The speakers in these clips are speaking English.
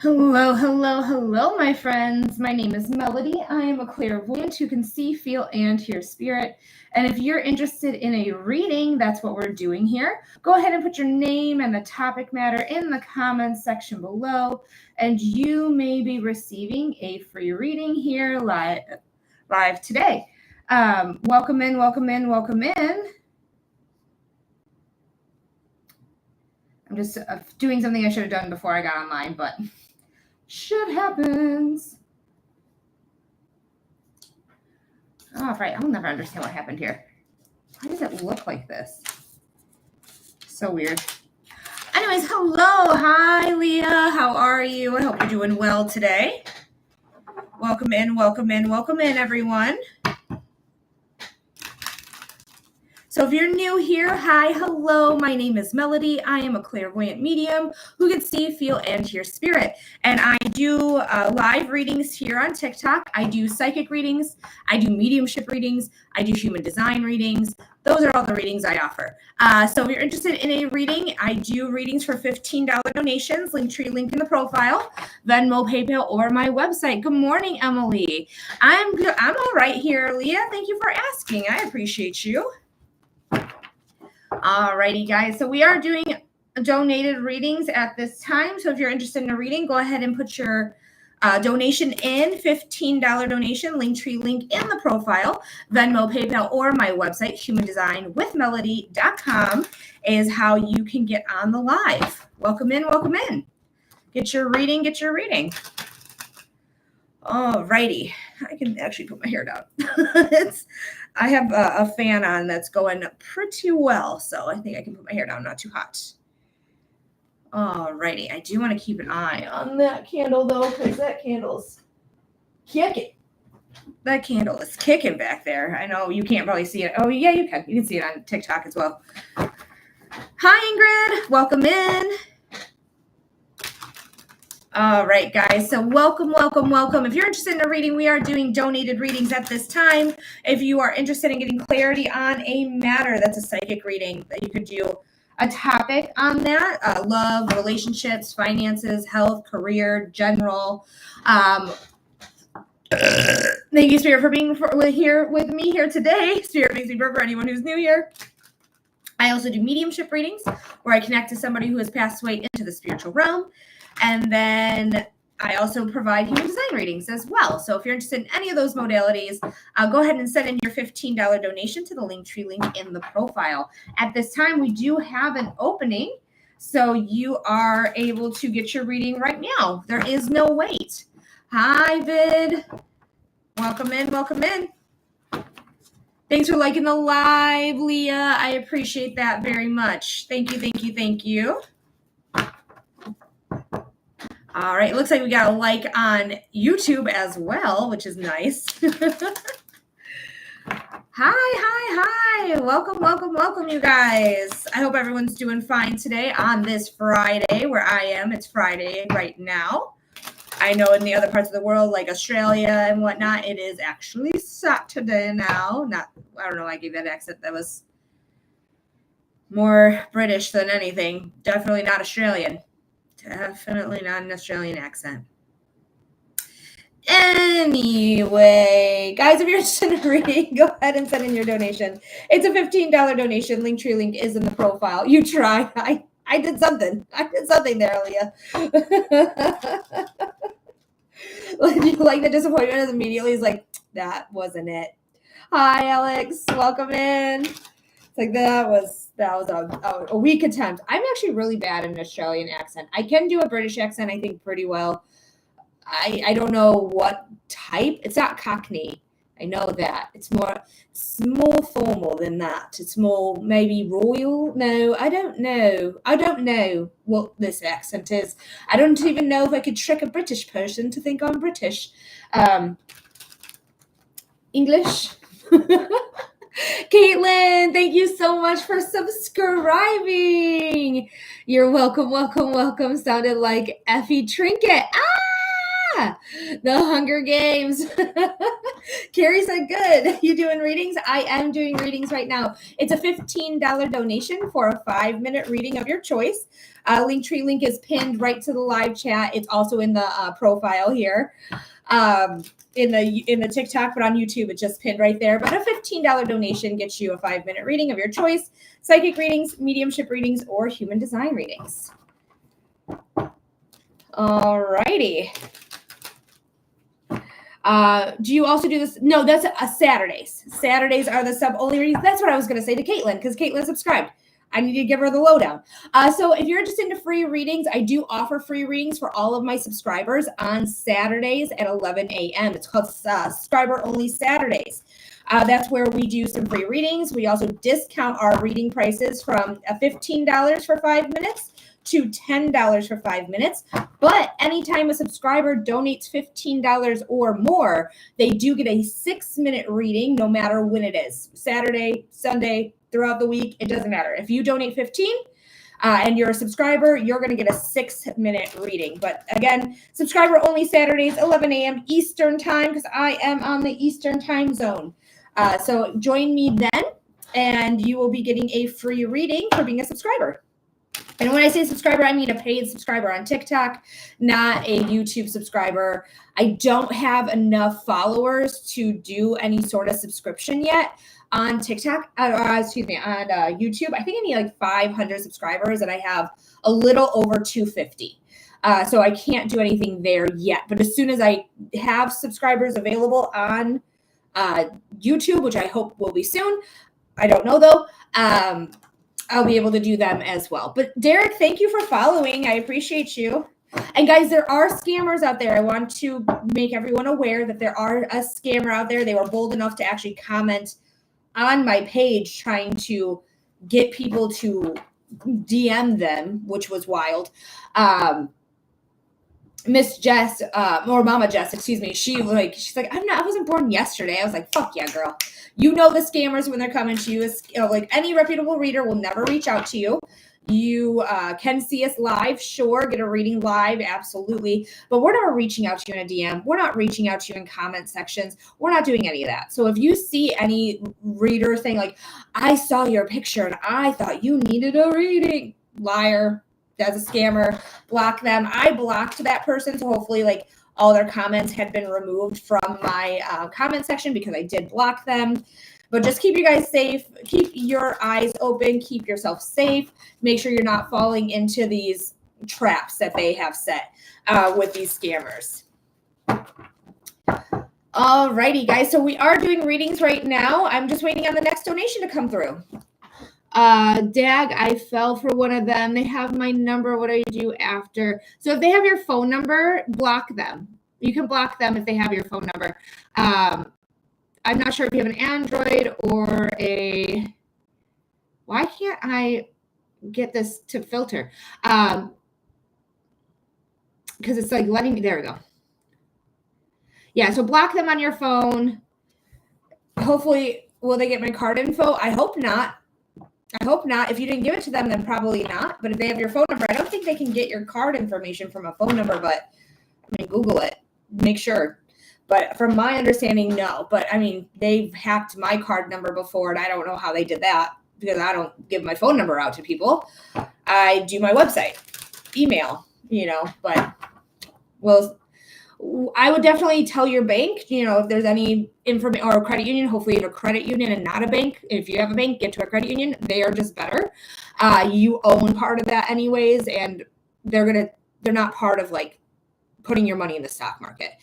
Hello, hello, hello, my friends. My name is Melody. I am a clairvoyant who can see, feel, and hear spirit. And if you're interested in a reading, that's what we're doing here. Go ahead and put your name and the topic matter in the comments section below, and you may be receiving a free reading here live today. Welcome in, welcome in, welcome in. I'm just doing something I should have done before I got online, but shit happens. Oh, right. I'll never understand what happened here. Why does it look like this? So weird. Anyways, hello. Hi, Leah. How are you? I hope you're doing well today. Welcome in, welcome in, welcome in, everyone. So if you're new here, hi, hello, my name is Melody. I am a clairvoyant medium who can see, feel, and hear spirit. And I do live readings here on TikTok. I do psychic readings. I do mediumship readings. I do human design readings. Those are all the readings I offer. So if you're interested in a reading, I do readings for $15 donations. Linktree link in the profile, Venmo, PayPal, or my website. Good morning, Emily. I'm good. I'm all right here, Leah. Thank you for asking. I appreciate you. Alrighty, guys. So we are doing donated readings at this time. So if you're interested in a reading, go ahead and put your donation in, $15 donation, Linktree link in the profile, Venmo, PayPal, or my website, humandesignwithmelody.com is how you can get on the live. Welcome in, welcome in. Get your reading, get your reading. Alrighty. I can actually put my hair down. I have a fan on that's going pretty well, so I think I can put my hair down, not too hot. Alrighty. I do want to keep an eye on that candle, though, because that candle's kicking. That candle is kicking back there. I know you can't probably see it. Oh, yeah, you can. You can see it on TikTok as well. Hi, Ingrid. Welcome in. All right, guys. So welcome, welcome, welcome. If you're interested in a reading, we are doing donated readings at this time. If you are interested in getting clarity on a matter, that's a psychic reading that you could do a topic on that. Love, relationships, finances, health, career, general. Thank you, Spirit, for being here with me here today. Spirit makes me burp for anyone who's new here. I also do mediumship readings where I connect to somebody who has passed away into the spiritual realm. And then I also provide human design readings as well. So if you're interested in any of those modalities, go ahead and send in your $15 donation to the Linktree link in the profile. At this time, we do have an opening, so you are able to get your reading right now. There is no wait. Hi, Vid. Welcome in, welcome in. Thanks for liking the live, Leah. I appreciate that very much. Thank you, thank you, thank you. All right, it looks like we got a like on YouTube as well, which is nice. Hi. Welcome, welcome, welcome, you guys. I hope everyone's doing fine today on this Friday where I am. It's Friday right now. I know in the other parts of the world, like Australia and whatnot, it is actually Saturday now. I don't know, I gave that accent. That was more British than anything. Definitely not Australian. Definitely not an Australian accent. Anyway, guys, if you're interested in reading, go ahead and send in your donation. It's a $15 donation. Linktree link is in the profile. You try. I did something. I did something there, Leah. Like the disappointment is immediately is like, that wasn't it. Hi, Alex. Welcome in. It's like that was a weak attempt. I'm actually really bad at an Australian accent. I can do a British accent, I think, pretty well. I don't know what type. It's not Cockney. I know that. It's more formal than that. It's more maybe royal. No, I don't know. I don't know what this accent is. I don't even know if I could trick a British person to think I'm British. English. Caitlin, thank you so much for subscribing. You're welcome, welcome, welcome. Sounded like Effie Trinket. The Hunger Games. Carrie said, good. You doing readings? I am doing readings right now. It's a $15 donation for a 5-minute reading of your choice. Linktree link is pinned right to the live chat. It's also in the profile here. In the TikTok, but on YouTube, it's just pinned right there. But a $15 donation gets you a 5-minute reading of your choice: psychic readings, mediumship readings, or human design readings. All righty. Do you also do this? No, that's Saturdays. Saturdays are the sub-only readings. That's what I was going to say to Caitlin, because Caitlin subscribed. I need to give her the lowdown. So if you're just into free readings, I do offer free readings for all of my subscribers on Saturdays at 11 a.m. It's called Subscriber Only Saturdays. That's where we do some free readings. We also discount our reading prices from $15 for 5 minutes to $10 for 5 minutes. But anytime a subscriber donates $15 or more, they do get a 6-minute reading, no matter when it is. Saturday, Sunday, throughout the week, it doesn't matter. If you donate 15 and you're a subscriber, you're going to get a 6-minute reading. But again, subscriber only Saturdays, 11 a.m. Eastern time, because I am on the Eastern time zone. So join me then, and you will be getting a free reading for being a subscriber. And when I say subscriber, I mean a paid subscriber on TikTok, not a YouTube subscriber. I don't have enough followers to do any sort of subscription yet on TikTok, on YouTube. I think I need like 500 subscribers, and I have a little over 250. So I can't do anything there yet. But as soon as I have subscribers available on YouTube, which I hope will be soon, I don't know though, I'll be able to do them as well. But Derek, thank you for following. I appreciate you. And guys, there are scammers out there. I want to make everyone aware that there are a scammer out there. They were bold enough to actually comment on my page trying to get people to DM them, which was wild. Miss Jess, or Mama Jess, excuse me. She's like, I wasn't born yesterday. I was like, fuck yeah, girl. You know the scammers when they're coming to you. Like any reputable reader will never reach out to you. You can see us live, sure, get a reading live, absolutely. But we're not reaching out to you in a DM. We're not reaching out to you in comment sections. We're not doing any of that. So if you see any reader saying like, I saw your picture and I thought you needed a reading, liar. That's a scammer. Block them. I blocked that person, so hopefully like all their comments had been removed from my comment section because I did block them. But just keep you guys safe. Keep your eyes open. Keep yourself safe. Make sure you're not falling into these traps that they have set with these scammers. Alrighty, guys. So we are doing readings right now. I'm just waiting on the next donation to come through. Dag, I fell for one of them. They have my number. What do you do after? So if they have your phone number, block them. You can block them if they have your phone number. I'm not sure if you have an Android or a, why can't I get this to filter? Because it's like letting me, there we go. Yeah, so block them on your phone. Hopefully, will they get my card info? I hope not. I hope not. If you didn't give it to them, then probably not. But if they have your phone number, I don't think they can get your card information from a phone number, but I mean, Google it, make sure. But from my understanding, no. But I mean, they've hacked my card number before, and I don't know how they did that because I don't give my phone number out to people. I do my website, email, but well, I would definitely tell your bank, if there's any information, or a credit union. Hopefully you have a credit union and not a bank. If you have a bank, get to a credit union. They are just better. You own part of that anyways, and they're not part of like putting your money in the stock market.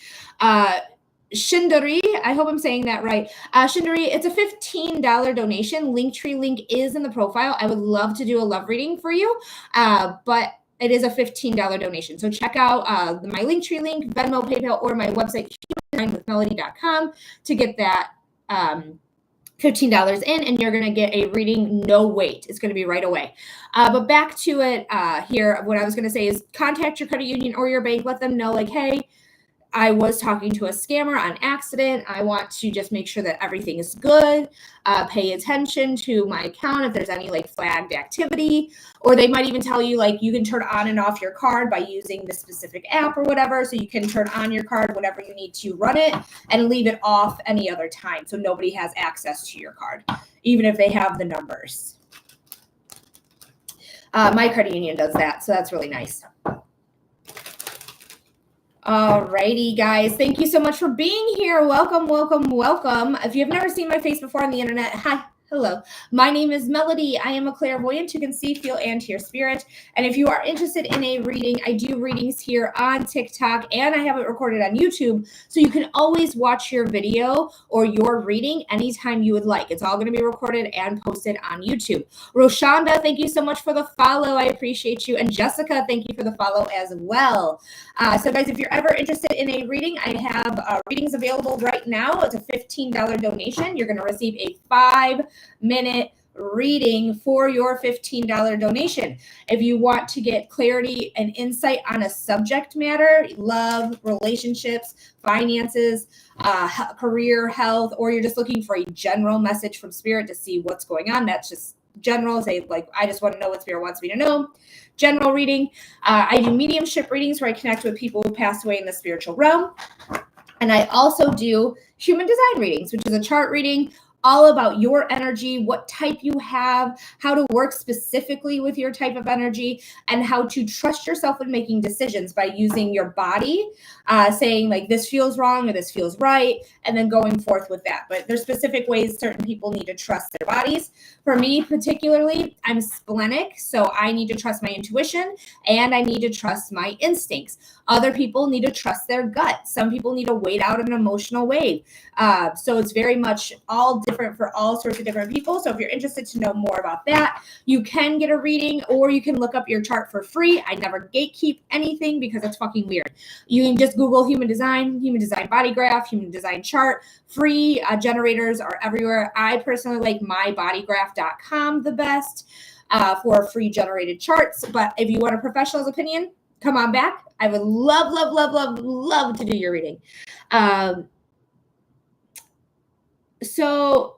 Shindari, I hope I'm saying that right. Shindari, it's a $15 donation. Linktree link is in the profile. I would love to do a love reading for you, but it is a $15 donation. So check out my Linktree link, Venmo, PayPal, or my website, humandesignwithmelody.com, to get that $15 in, and you're going to get a reading, no wait. It's going to be right away. But back to it here. What I was going to say is contact your credit union or your bank. Let them know, like, hey, I was talking to a scammer on accident. I want to just make sure that everything is good. Pay attention to my account if there's any like flagged activity, or they might even tell you like you can turn on and off your card by using this specific app or whatever. So you can turn on your card whenever you need to run it and leave it off any other time. So nobody has access to your card, even if they have the numbers. My credit union does that. So that's really nice. Alrighty, guys. Thank you so much for being here. Welcome, welcome, welcome. If you've never seen my face before on the internet, hi. Hello, my name is Melody. I am a clairvoyant who can see, feel, and hear spirit. And if you are interested in a reading, I do readings here on TikTok, and I have it recorded on YouTube. So you can always watch your video or your reading anytime you would like. It's all going to be recorded and posted on YouTube. Roshanda, thank you so much for the follow. I appreciate you. And Jessica, thank you for the follow as well. So guys, if you're ever interested in a reading, I have readings available right now. It's a $15 donation. You're going to receive a 5-minute reading for your $15 donation. If you want to get clarity and insight on a subject matter, love, relationships, finances, career, health, or you're just looking for a general message from spirit to see what's going on, that's just general. Say like, I just want to know what spirit wants me to know. General reading. I do mediumship readings where I connect with people who passed away in the spiritual realm. And I also do human design readings, which is a chart reading all about your energy, what type you have, how to work specifically with your type of energy, and how to trust yourself in making decisions by using your body, saying like this feels wrong or this feels right, and then going forth with that. But there's specific ways certain people need to trust their bodies. For me particularly, I'm splenic, so I need to trust my intuition and I need to trust my instincts. Other people need to trust their gut. Some people need to wait out an emotional wave. So it's very much all different for all sorts of different people. So if you're interested to know more about that, you can get a reading or you can look up your chart for free. I never gatekeep anything because it's fucking weird. You can just Google human design body graph, human design chart. Free generators are everywhere. I personally like mybodygraph.com the best for free generated charts. But if you want a professional's opinion, come on back. I would love, love, love, love, love to do your reading. So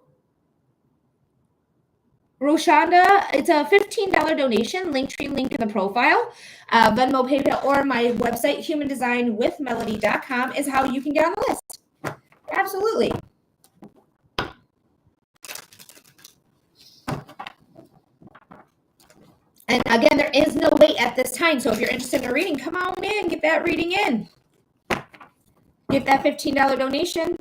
Roshanda, it's a $15 donation, Linktree link in the profile. Venmo, PayPal, or my website, humandesignwithmelody.com is how you can get on the list. Absolutely. And again, there is no wait at this time. So if you're interested in a reading, come on in, get that reading in. Get that $15 donation.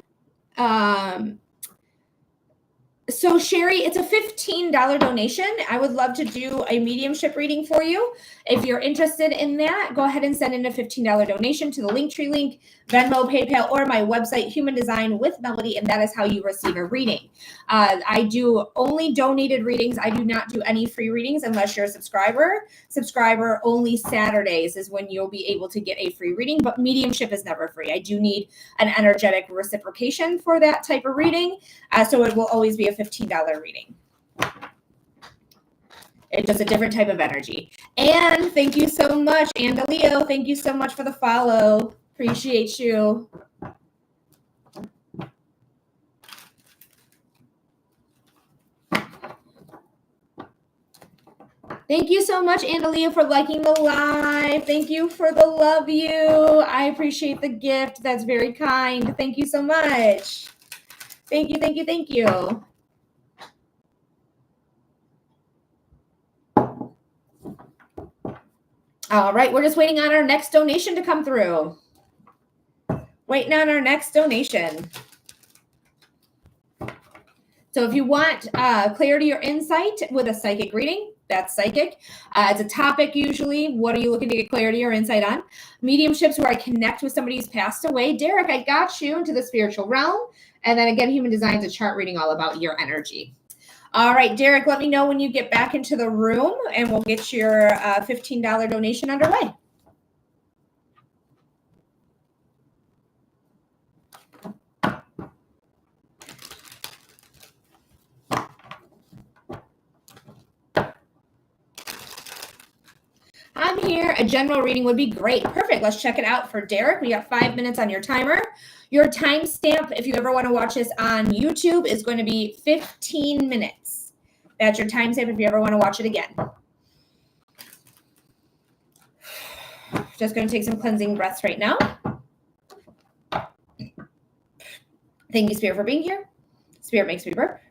So Sherry, it's a $15 donation. I would love to do a mediumship reading for you. If you're interested in that, go ahead and send in a $15 donation to the Linktree link, Venmo, PayPal, or my website, Human Design with Melody, and that is how you receive a reading. I do only donated readings. I do not do any free readings unless you're a subscriber. Subscriber only Saturdays is when you'll be able to get a free reading, but mediumship is never free. I do need an energetic reciprocation for that type of reading, so it will always be a $15 reading. It's just a different type of energy. And thank you so much, Andaleo. Thank you so much for the follow. Appreciate you. Thank you so much, Andalea, for liking the live. Thank you for the love you. I appreciate the gift. That's very kind. Thank you so much. Thank you, thank you, thank you. All right, we're just waiting on our next donation to come through. Waiting on our next donation. So if you want clarity or insight with a psychic reading, that's psychic. It's a topic usually. What are you looking to get clarity or insight on? Mediumships where I connect with somebody who's passed away. Derek, I got you into the spiritual realm. And then again, human design is a chart reading all about your energy. All right, Derek, let me know when you get back into the room and we'll get your $15 donation underway. I'm here, a general reading would be great. Perfect. Let's check it out for Derek. We got 5 minutes on your timer. Your timestamp, if you ever want to watch this on YouTube, is going to be 15 minutes. That's your timestamp if you ever want to watch it again. Just going to take some cleansing breaths right now. Thank you, Spirit, for being here. Spirit makes me burp.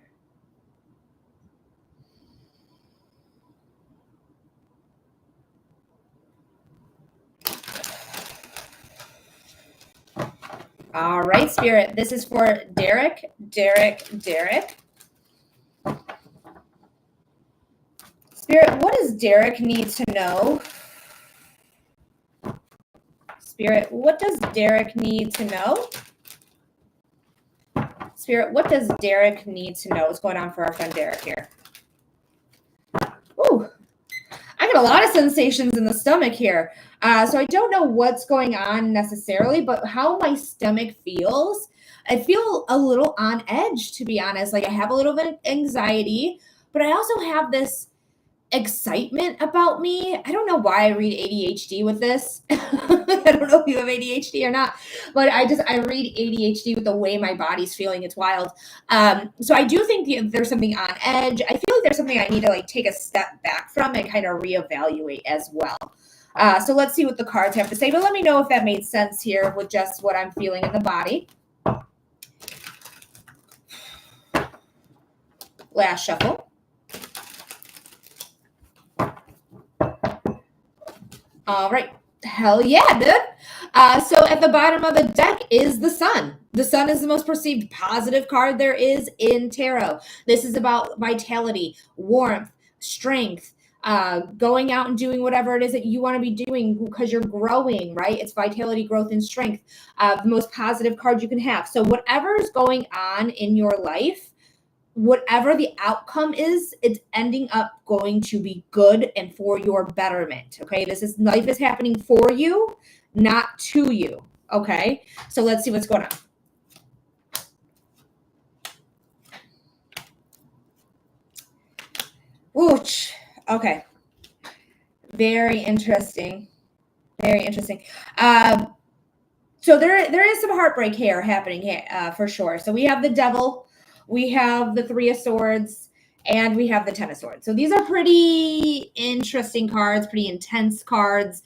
All right, Spirit, this is for Derek. Spirit, what does Derek need to know? Spirit, what does Derek need to know? Spirit, what does Derek need to know? What's going on for our friend Derek here? Ooh, I got a lot of sensations in the stomach here. So I don't know what's going on necessarily, but how my stomach feels, I feel a little on edge, to be honest. Like I have a little bit of anxiety, but I also have this excitement about me. I don't know why I read ADHD with this. I don't know if you have ADHD or not, but I read ADHD with the way my body's feeling. It's wild. So I do think there's something on edge. I feel like there's something I need to like take a step back from and kind of reevaluate as well. So let's see what the cards have to say, but let me know if that made sense here with just what I'm feeling in the body. Last shuffle. All right. Hell yeah, dude. So at the bottom of the deck is the Sun. The Sun is the most perceived positive card there is in tarot. This is about vitality, warmth, strength, going out and doing whatever it is that you want to be doing because you're growing, right? It's vitality, growth, and strength. The most positive card you can have. So whatever is going on in your life, whatever the outcome is, it's ending up going to be good and for your betterment. Okay. Life is happening for you, not to you. Okay. So let's see what's going on. Ooch. Okay. Very interesting. Very interesting. So there is some heartbreak here happening here, for sure. So we have the Devil. We have the Three of Swords, and we have the Ten of Swords. So these are pretty interesting cards, pretty intense cards.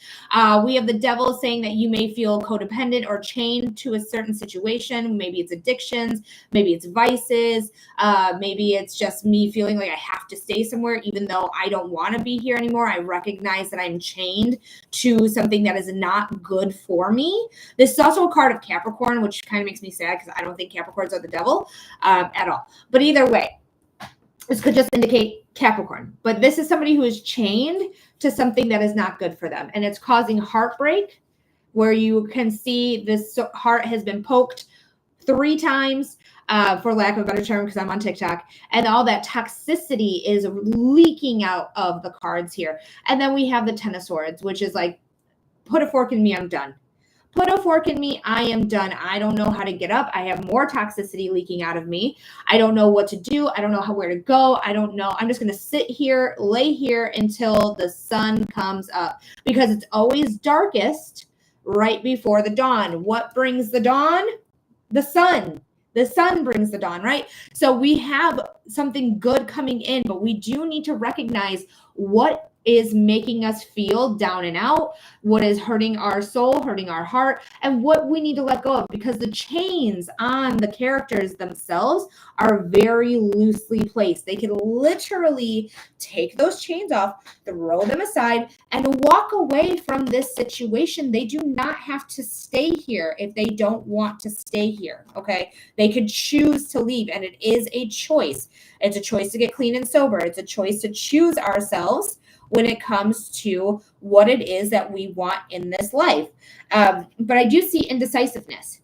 We have the Devil saying that you may feel codependent or chained to a certain situation. Maybe it's addictions, maybe it's vices, maybe it's just me feeling like I have to stay somewhere even though I don't want to be here anymore. I recognize that I'm chained to something that is not good for me. This is also a card of Capricorn, which kind of makes me sad because I don't think Capricorns are the devil at all. But either way, this could just indicate Capricorn. But this is somebody who is chained to something that is not good for them. And it's causing heartbreak, where you can see this heart has been poked 3 times, for lack of a better term, because I'm on TikTok. And all that toxicity is leaking out of the cards here. And then we have the Ten of Swords, which is like, put a fork in me, I'm done. Put a fork in me, I am done. I don't know how to get up. I have more toxicity leaking out of me. I don't know what to do. I don't know where to go. I don't know. I'm just going to sit here, lay here until the sun comes up, because it's always darkest right before the dawn. What brings the dawn? The sun. The sun brings the dawn, right? So we have something good coming in, but we do need to recognize what is making us feel down and out, what is hurting our soul, hurting our heart, and what we need to let go of, because the chains on the characters themselves are very loosely placed. They can literally take those chains off, throw them aside, and walk away from this situation. They do not have to stay here if they don't want to stay here, okay? They could choose to leave, and it is a choice. It's a choice to get clean and sober. It's a choice to choose ourselves when it comes to what it is that we want in this life. But I do see indecisiveness.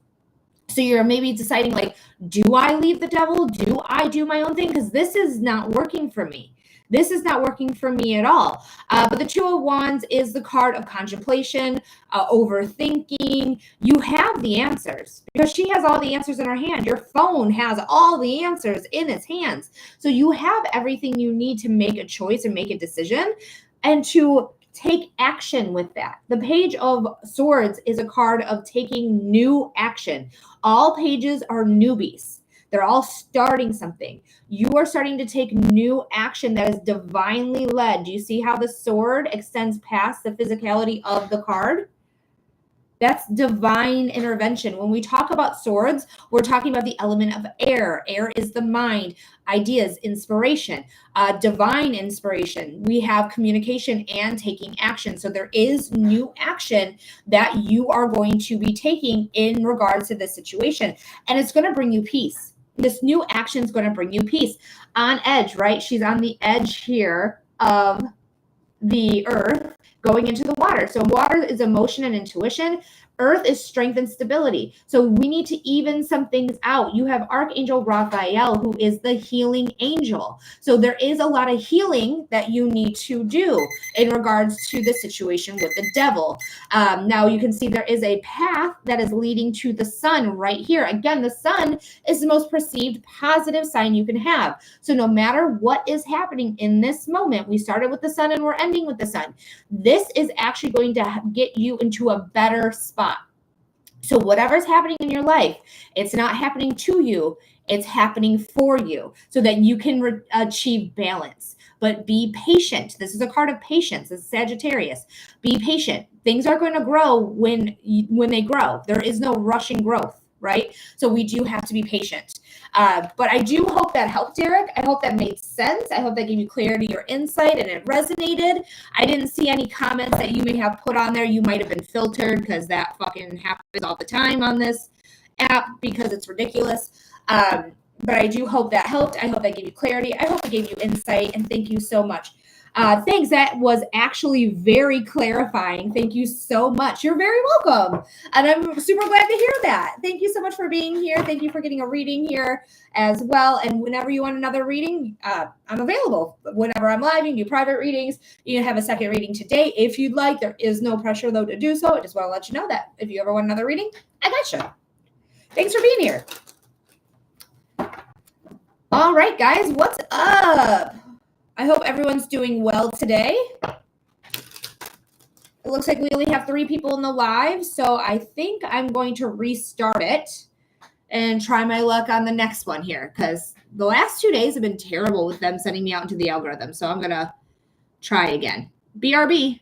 So you're maybe deciding, like, do I leave the devil? Do I do my own thing? Because this is not working for me. This is not working for me at all. But the Two of Wands is the card of contemplation, overthinking. You have the answers, because she has all the answers in her hand. Your phone has all the answers in its hands. So you have everything you need to make a choice and make a decision, and to Take action with that. The Page of Swords is a card of taking new action. All pages are newbies. They're all starting something. You are starting to take new action that is divinely led. Do you see how the sword extends past the physicality of the card? That's divine intervention. When we talk about swords, we're talking about the element of air. Air is the mind, ideas, inspiration, divine inspiration. We have communication and taking action. So there is new action that you are going to be taking in regards to this situation. And it's going to bring you peace. This new action is going to bring you peace. On edge, right? She's on the edge here of the earth going into the water. So water is emotion and intuition. Earth is strength and stability. So we need to even some things out. You have Archangel Raphael, who is the healing angel. So there is a lot of healing that you need to do in regards to the situation with the devil. Now you can see there is a path that is leading to the sun right here. Again, the sun is the most perceived positive sign you can have. So no matter what is happening in this moment, we started with the sun and we're ending with the sun. This is actually going to get you into a better spot. So whatever's happening in your life, it's not happening to you, it's happening for you so that you can achieve balance. But be patient. This is a card of patience. It's Sagittarius. Be patient. Things are going to grow when they grow. There is no rushing growth, right? So we do have to be patient. But I do hope that helped, Derek. I hope that made sense. I hope that gave you clarity or insight and it resonated. I didn't see any comments that you may have put on there. You might have been filtered because that fucking happens all the time on this app because it's ridiculous. But I do hope that helped. I hope that gave you clarity. I hope it gave you insight. And thank you so much. Thanks. That was actually very clarifying. Thank you so much. You're very welcome. And I'm super glad to hear that. Thank you so much for being here. Thank you for getting a reading here as well. And whenever you want another reading, I'm available. Whenever I'm live, you can do private readings. You can have a second reading today if you'd like. There is no pressure, though, to do so. I just want to let you know that if you ever want another reading, I got you. Thanks for being here. All right, guys, what's up? I hope everyone's doing well today. It looks like we only have 3 people in the live, so I think I'm going to restart it and try my luck on the next one here because the last 2 days have been terrible with them sending me out into the algorithm, so I'm going to try again. BRB.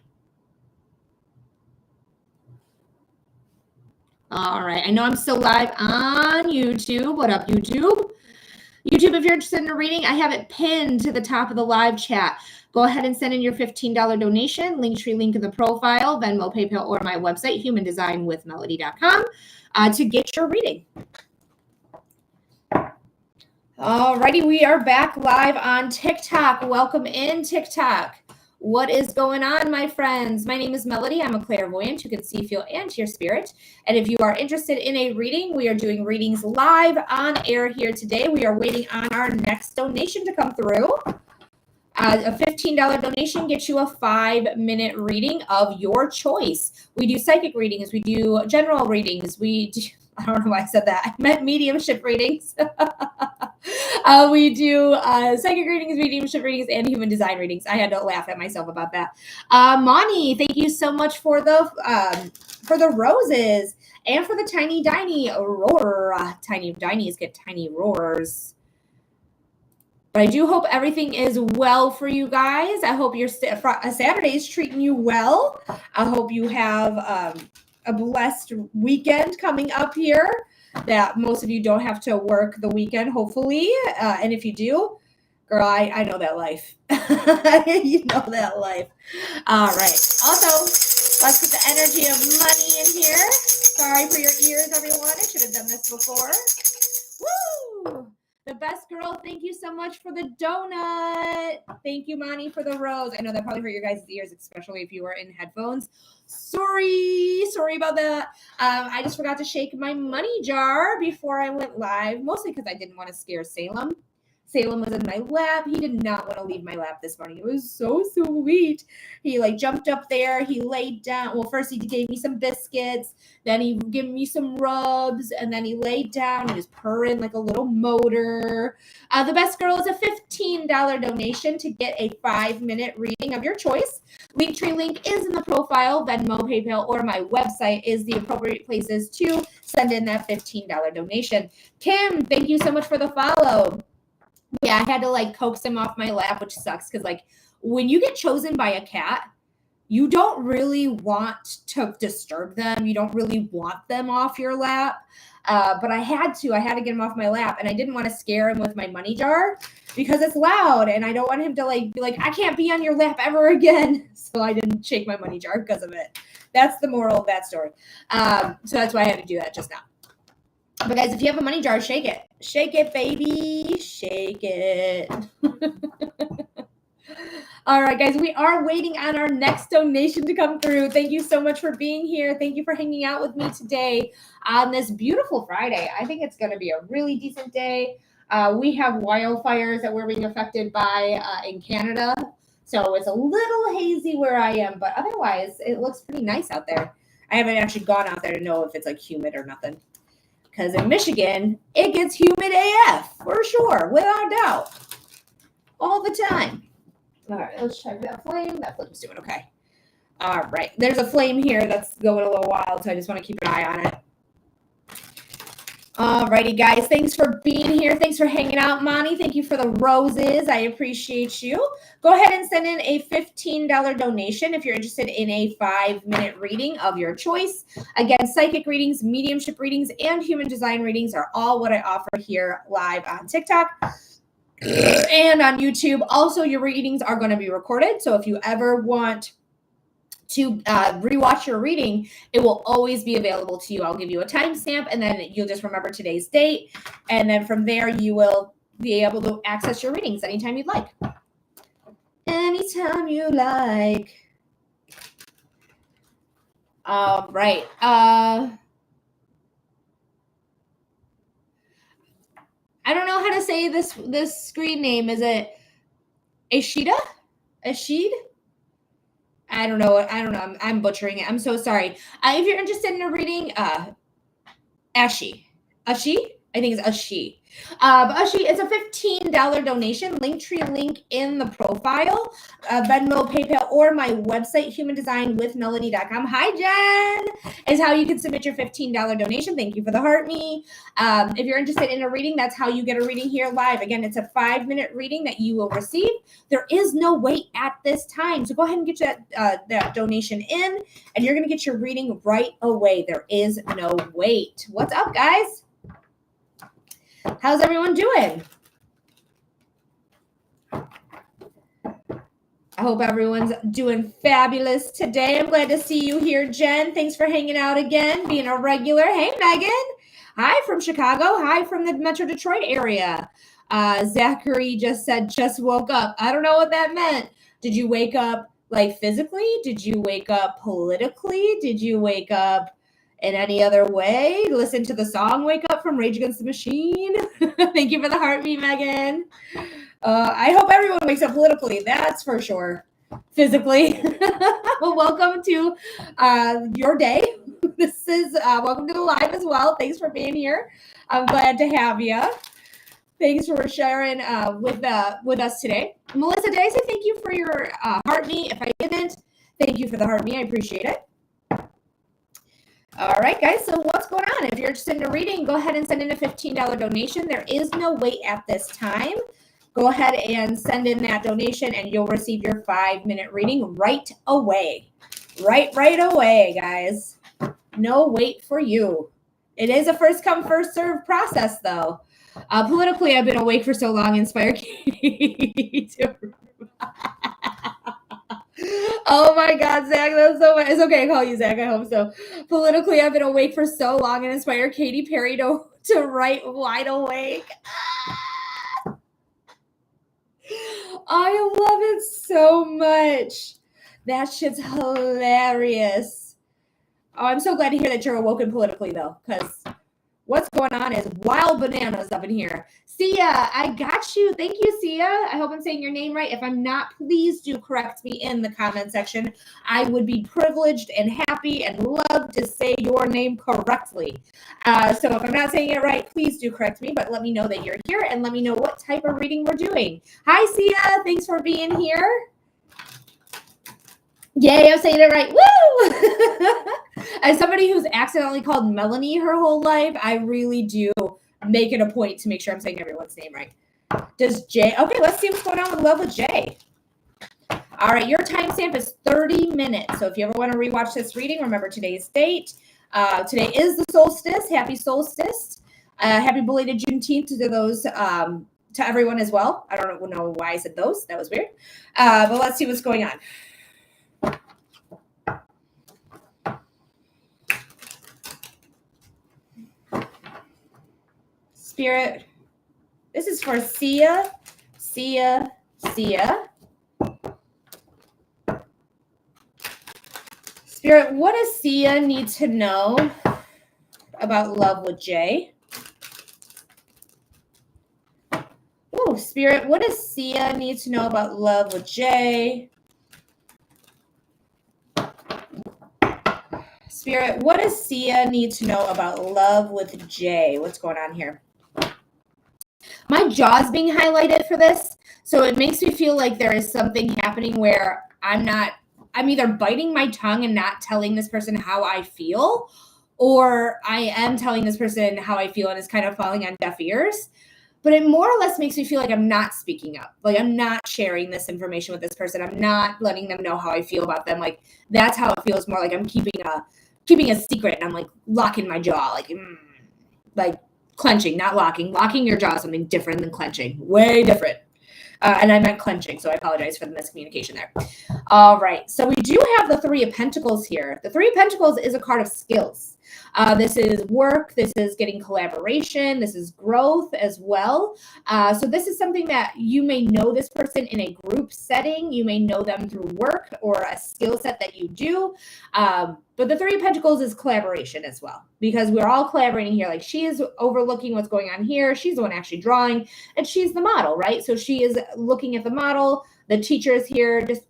All right, I know I'm still live on YouTube. What up, YouTube? YouTube, if you're interested in a reading, I have it pinned to the top of the live chat. Go ahead and send in your $15 donation. Linktree link in the profile, Venmo, PayPal, or my website, humandesignwithmelody.com, to get your reading. Alrighty, we are back live on TikTok. Welcome in, TikTok. What is going on, my friends? My name is Melody. I'm a clairvoyant who can see, feel, and hear spirit. And if you are interested in a reading, we are doing readings live on air here today. We are waiting on our next donation to come through. A $15 donation gets you a 5-minute reading of your choice. We do psychic readings. We do general readings. We do, I don't know why I said that. I meant mediumship readings. We do psychic readings, mediumship readings, and human design readings. I had to laugh at myself about that. Moni, thank you so much for the roses and for the tiny diny roar. Tiny dinies get tiny roars. But I do hope everything is well for you guys. I hope your Saturday is treating you well. I hope you have a blessed weekend coming up here, that most of you don't have to work the weekend, hopefully. And if you do, girl, I know that life. You know that life. All right. Also, let's get the energy of money in here. Sorry for your ears, everyone. I should have done this before. Woo! The best girl, thank you so much for the donut. Thank you, Moni, for the rose. I know that probably hurt your guys' ears, especially if you were in headphones. Sorry about that. I just forgot to shake my money jar before I went live, mostly because I didn't want to scare Salem. Salem was in my lap. He did not want to leave my lap this morning. It was so sweet. He like jumped up there. He laid down. Well, first he gave me some biscuits. Then he gave me some rubs. And then he laid down. He was purring like a little motor. The best girl is a $15 donation to get a 5-minute reading of your choice. Linktree link is in the profile. Venmo, PayPal, or my website is the appropriate places to send in that $15 donation. Kim, thank you so much for the follow. Yeah, I had to like coax him off my lap, which sucks because like when you get chosen by a cat, you don't really want to disturb them. You don't really want them off your lap. But I had to get him off my lap, and I didn't want to scare him with my money jar because it's loud and I don't want him to like be like, I can't be on your lap ever again. So I didn't shake my money jar because of it. That's the moral of that story. So that's why I had to do that just now. But guys, if you have a money jar, shake it. Shake it, baby. Shake it. All right, guys, we are waiting on our next donation to come through. Thank you so much for being here. Thank you for hanging out with me today on this beautiful Friday. I think it's going to be a really decent day. We have wildfires that we're being affected by in Canada. So it's a little hazy where I am, but otherwise it looks pretty nice out there. I haven't actually gone out there to know if it's like humid or nothing. Because in Michigan, it gets humid AF, for sure, without a doubt. All the time. All right, let's check that flame. That flame's doing okay. All right, there's a flame here that's going a little wild, so I just want to keep an eye on it. All righty, guys. Thanks for being here. Thanks for hanging out, Monty. Thank you for the roses. I appreciate you. Go ahead and send in a $15 donation if you're interested in a 5-minute reading of your choice. Again, psychic readings, mediumship readings, and human design readings are all what I offer here live on TikTok and on YouTube. Also, your readings are going to be recorded. So if you ever want to rewatch your reading, it will always be available to you. I'll give you a timestamp, and then you'll just remember today's date. And then from there, you will be able to access your readings anytime you'd like. Anytime you like. All right. I don't know how to say this screen name. Is it Ashida? Ashid? I don't know. I'm butchering it. I'm so sorry. If you're interested in a reading, Ashi. I think it's Ashi. Ashi, it's a $15 donation. Linktree link in the profile. Venmo, PayPal, or my website, humandesignwithmelody.com. Hi, Jen! Is how you can submit your $15 donation. Thank you for the heart me. If you're interested in a reading, that's how you get a reading here live. Again, it's a 5-minute reading that you will receive. There is no wait at this time. So go ahead and get that donation in, and you're going to get your reading right away. There is no wait. What's up, guys? How's everyone doing? I hope everyone's doing fabulous today. I'm glad to see you here, Jen. Thanks for hanging out again, being a regular. Hey, Megan. Hi from Chicago. Hi from the Metro Detroit area. Zachary just said, just woke up. I don't know what that meant. Did you wake up like physically? Did you wake up politically? Did you wake up in any other way? Listen to the song Wake Up from Rage Against the Machine. Thank you for the heart me, Megan. I hope everyone wakes up politically. That's for sure. Physically. Well, welcome to your day. This is welcome to the live as well. Thanks for being here. I'm glad to have you. Thanks for sharing with us today. Melissa, did I say thank you for your heart me? If I didn't, thank you for the heart me. I appreciate it. All right, guys, so what's going on? If you're interested in a reading, go ahead and send in a $15 donation. There is no wait at this time. Go ahead and send in that donation, and you'll receive your 5-minute reading right away. Right away, guys. No wait for you. It is a first come, first serve process, though. Politically, I've been awake for so long, Inspire Katie to Oh my God, Zach, that's so much. It's okay to call you Zach, I hope so. Politically, I've been awake for so long and inspired Katy Perry to write Wide Awake. I love it so much. That shit's hilarious. Oh, I'm so glad to hear that you're awoken politically, though, because What's going on is wild bananas up in here. Sia, I got you. Thank you, Sia. I hope I'm saying your name right. If I'm not, please do correct me in the comment section. I would be privileged and happy and love to say your name correctly. So if I'm not saying it right, please do correct me, but let me know that you're here and let me know what type of reading we're doing. Hi, Sia. Thanks for being here. Yay, I'm saying it right. Woo! As somebody who's accidentally called Melanie her whole life, I really do make it a point to make sure I'm saying everyone's name right. Does Jay? Okay, let's see what's going on with love with Jay. All right, your timestamp is 30 minutes. So if you ever want to rewatch this reading, remember today's date. Today is the solstice. Happy solstice. Happy belated Juneteenth to those, to everyone as well. I don't know why I said those. That was weird. But let's see what's going on. Spirit, this is for Sia. Spirit, what does Sia need to know about love with Jay? Oh, Spirit, what does Sia need to know about love with Jay? Spirit, what does Sia need to know about love with Jay? What's going on here? My jaw's being highlighted for this, so it makes me feel like there is something happening where I'm either biting my tongue and not telling this person how I feel, or I am telling this person how I feel and it's kind of falling on deaf ears. But it more or less makes me feel like I'm not speaking up. Like I'm not sharing this information with this person. I'm not letting them know how I feel about them. Like that's how it feels more like I'm keeping a secret and I'm like locking my jaw, like clenching, not locking. Locking your jaw is something different than clenching. Way different. And I meant clenching, so I apologize for the miscommunication there. All right, so we do have the Three of Pentacles here. The Three of Pentacles is a card of skills. This is work. This is getting collaboration. This is growth as well. So this is something that you may know this person in a group setting. You may know them through work or a skill set that you do. But the Three of Pentacles is collaboration as well, because we're all collaborating here. Like she is overlooking what's going on here. She's the one actually drawing, and she's the model, right? So she is looking at the model. The teacher is here just,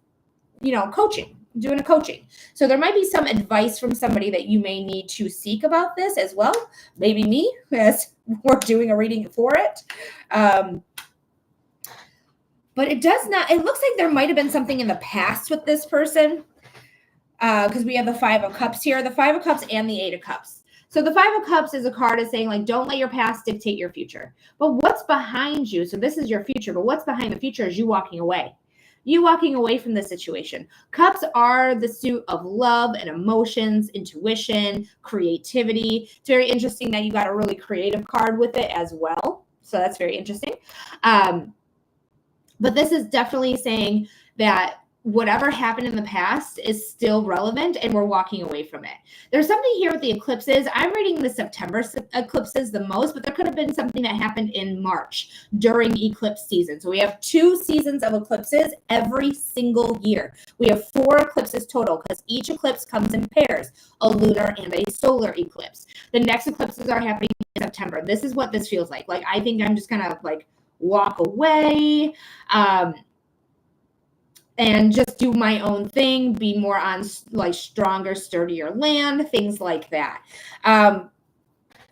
coaching, doing a coaching. So there might be some advice from somebody that you may need to seek about this as well. Maybe me, as we're doing a reading for it. But it looks like there might have been something in the past with this person. Because we have the Five of Cups here, the Five of Cups and the Eight of Cups. So the Five of Cups is a card of saying, like, don't let your past dictate your future. But what's behind you? So this is your future, but what's behind the future is you walking away. You walking away from the situation. Cups are the suit of love and emotions, intuition, creativity. It's very interesting that you got a really creative card with it as well. So that's very interesting. But this is definitely saying that whatever happened in the past is still relevant and we're walking away from it. There's something here with the eclipses. I'm reading the September eclipses the most, but there could have been something that happened in March during eclipse season. So we have 2 seasons of eclipses every single year. We have 4 eclipses total because each eclipse comes in pairs, a lunar and a solar eclipse. The next eclipses are happening in September. This is what this feels like. Like, I think I'm just going to walk away, and just do my own thing, be more on stronger, sturdier land, things like that. I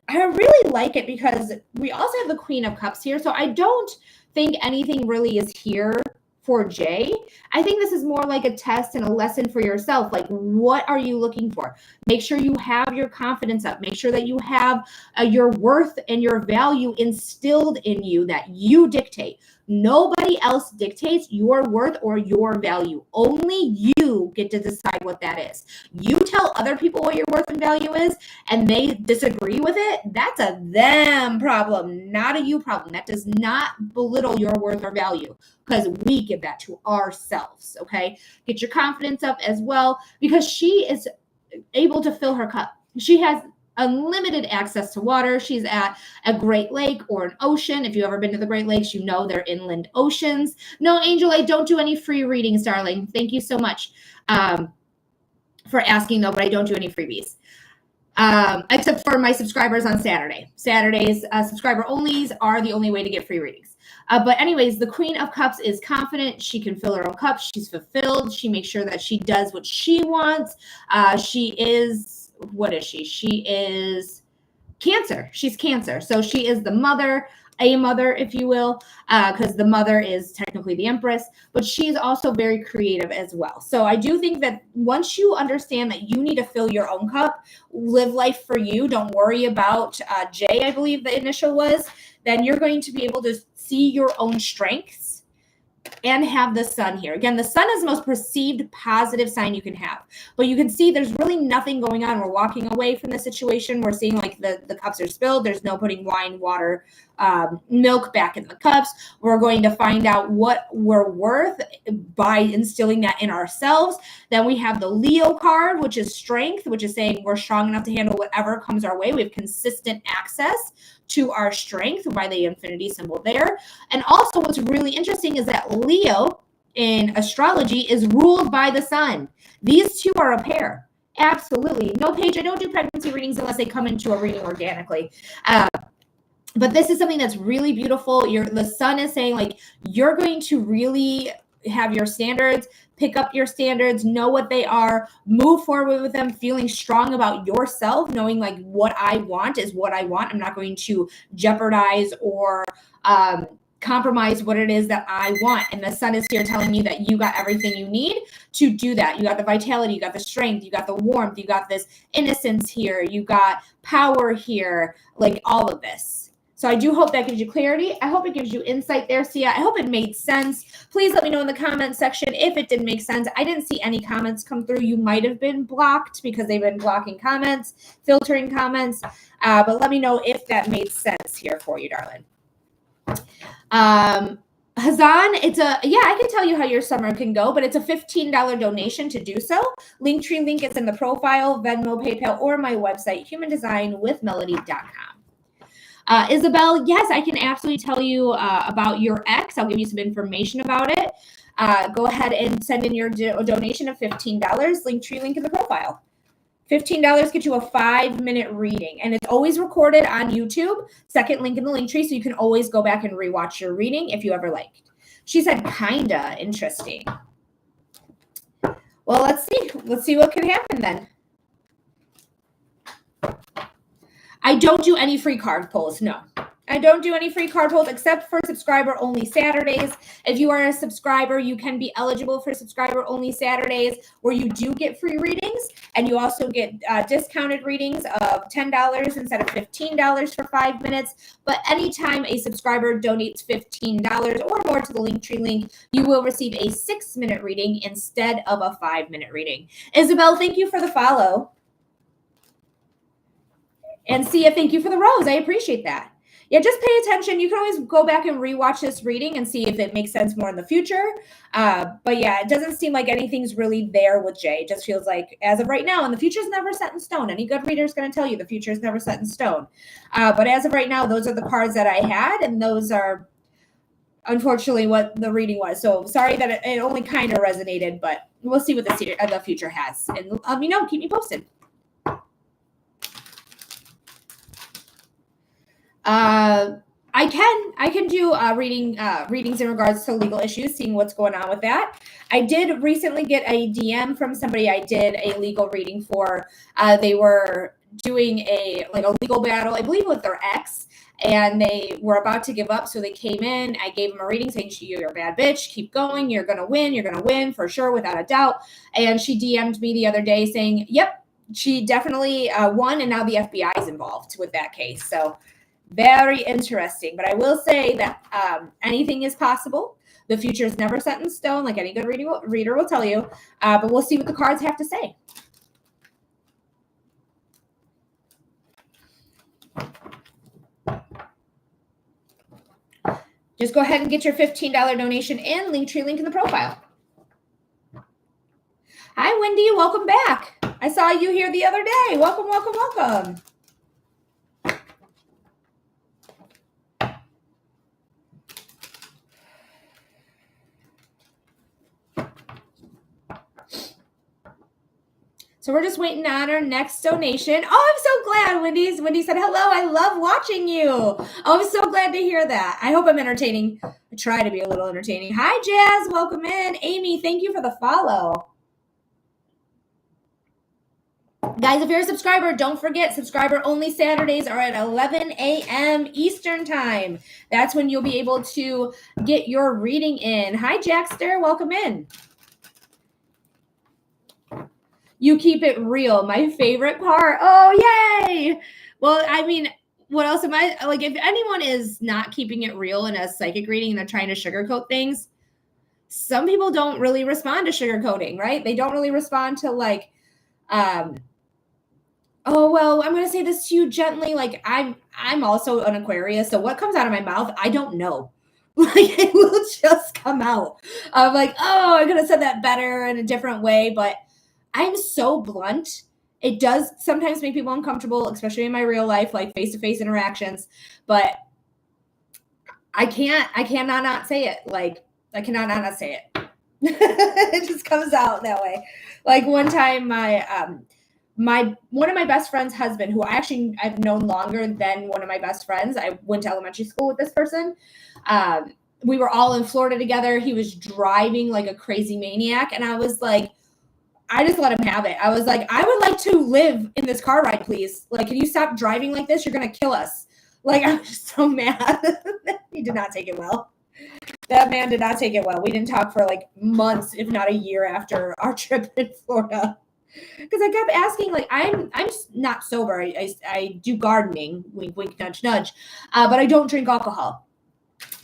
really like it because we also have the Queen of Cups here. So I don't think anything really is here for Jay. I think this is more like a test and a lesson for yourself. Like, what are you looking for? Make sure you have your confidence up. Make sure that you have your worth and your value instilled in you, that you dictate. Nobody else dictates your worth or your value. Only you get to decide what that is. You tell other people what your worth and value is, and they disagree with it. That's a them problem, not a you problem. That does not belittle your worth or value, because we give that to ourselves, okay? Get your confidence up as well, because she is able to fill her cup. She has unlimited access to water. She's at a Great Lake or an ocean. If you've ever been to the Great Lakes, you know they're inland oceans. No, Angel, I don't do any free readings, darling. Thank you so much for asking, though, but I don't do any freebies. except for my subscribers on Saturday. Saturdays, subscriber onlys are the only way to get free readings. But anyways, the Queen of Cups is confident. She can fill her own cup. She's fulfilled. She makes sure that she does what she wants. She is, what is she? She is Cancer. She's Cancer. So she is the mother, a mother, if you will, because the mother is technically the Empress, but she's also very creative as well. So I do think that once you understand that you need to fill your own cup, live life for you, don't worry about J, I believe the initial was, then you're going to be able to see your own strengths and have the sun here. Again, the sun is the most perceived positive sign you can have. But you can see there's really nothing going on. We're walking away from the situation. We're seeing like the cups are spilled. There's no putting wine, water, milk back in the cups. We're going to find out what we're worth by instilling that in ourselves. Then we have the Leo card, which is strength, which is saying we're strong enough to handle whatever comes our way. We have consistent access to our strength by the infinity symbol there. And also what's really interesting is that Leo in astrology is ruled by the sun. These two are a pair. Absolutely. No, Paige, I don't do pregnancy readings unless they come into a reading organically. But this is something that's really beautiful. The sun is saying like you're going to really have your standards, pick up your standards, know what they are, move forward with them, feeling strong about yourself, knowing like what I want is what I want. I'm not going to jeopardize or compromise what it is that I want. And the sun is here telling you that you got everything you need to do that. You got the vitality, you got the strength, you got the warmth, you got this innocence here, you got power here, like all of this. So I do hope that gives you clarity. I hope it gives you insight there, Sia. I hope it made sense. Please let me know in the comment section if it didn't make sense. I didn't see any comments come through. You might have been blocked because they've been blocking comments, filtering comments. But let me know if that made sense here for you, darling. Hazan, I can tell you how your summer can go, but it's a $15 donation to do so. Linktree link is in the profile, Venmo, PayPal, or my website, humandesignwithmelody.com. Isabel, yes, I can absolutely tell you about your ex. I'll give you some information about it. Go ahead and send in your donation of $15. Linktree link in the profile. $15 gets you a 5-minute reading, and it's always recorded on YouTube. Second link in the link tree, so you can always go back and rewatch your reading if you ever liked. She said, kinda interesting. Well, let's see. Let's see what can happen then. I don't do any free card pulls. No, I don't do any free card pulls except for subscriber only Saturdays. If you are a subscriber, you can be eligible for subscriber only Saturdays where you do get free readings, and you also get discounted readings of $10 instead of $15 for 5 minutes. But anytime a subscriber donates $15 or more to the Linktree link, you will receive a 6-minute reading instead of a 5-minute reading. Isabel, thank you for the follow. And Sia, thank you for the rose. I appreciate that. Yeah, just pay attention. You can always go back and rewatch this reading and see if it makes sense more in the future. But yeah, it doesn't seem like anything's really there with Jay. It just feels like as of right now, and the future's never set in stone. Any good reader is going to tell you the future is never set in stone. But as of right now, those are the cards that I had, and those are unfortunately what the reading was. So sorry that it only kind of resonated, but we'll see what the future has. And let me know. Keep me posted. I can do readings in regards to legal issues, seeing what's going on with that. I did recently get a DM from somebody I did a legal reading for. They were doing a legal battle, I believe, with their ex, and they were about to give up. So they came in. I gave them a reading saying, "You're a bad bitch. Keep going. You're gonna win. You're gonna win for sure, without a doubt." And she DM'd me the other day saying, "Yep, she definitely won, and now the FBI is involved with that case." So very interesting. But I will say that anything is possible. The future is never set in stone, like any good reader will tell you. But we'll see what the cards have to say. Just go ahead and get your $15 donation in. Linktree link in the profile. Hi, Wendy. Welcome back. I saw you here the other day. Welcome, welcome, welcome. So we're just waiting on our next donation. Oh, I'm so glad. Wendy said, hello, I love watching you. Oh, I'm so glad to hear that. I hope I'm entertaining. I try to be a little entertaining. Hi, Jazz. Welcome in. Amy, thank you for the follow. Guys, if you're a subscriber, don't forget, subscriber-only Saturdays are at 11 a.m. Eastern Time. That's when you'll be able to get your reading in. Hi, Jackster. Welcome in. You keep it real. My favorite part. Oh, yay. Well, I mean, what else am I like? If anyone is not keeping it real in a psychic reading and they're trying to sugarcoat things, some people don't really respond to sugarcoating, right? They don't really respond to like, oh, well, I'm going to say this to you gently. Like I'm also an Aquarius. So what comes out of my mouth, I don't know. Like it will just come out. I'm like, oh, I could have said that better in a different way, but I'm so blunt. It does sometimes make people uncomfortable, especially in my real life, like face-to-face interactions. But I cannot not say it. Like I cannot not say it. It just comes out that way. Like one time, one of my best friend's husband, who I've known longer than one of my best friends. I went to elementary school with this person. We were all in Florida together. He was driving like a crazy maniac, and I was like, I just let him have it. I was like, I would like to live in this car ride, please. Like, can you stop driving like this? You're going to kill us. Like, I was just so mad. He did not take it well. That man did not take it well. We didn't talk for like months, if not a year after our trip in Florida. Because I kept asking, like, I'm not sober. I do gardening, wink, wink, nudge, nudge. But I don't drink alcohol.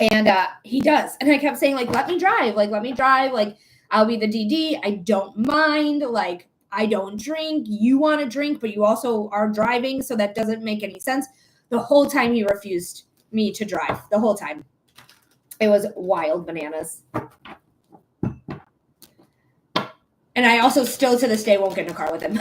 And he does. And I kept saying, like, let me drive. Like, I'll be the DD. I don't mind. Like, I don't drink. You want to drink, but you also are driving. So that doesn't make any sense. The whole time he refused me to drive. The whole time. It was wild bananas. And I also still to this day won't get in a car with him.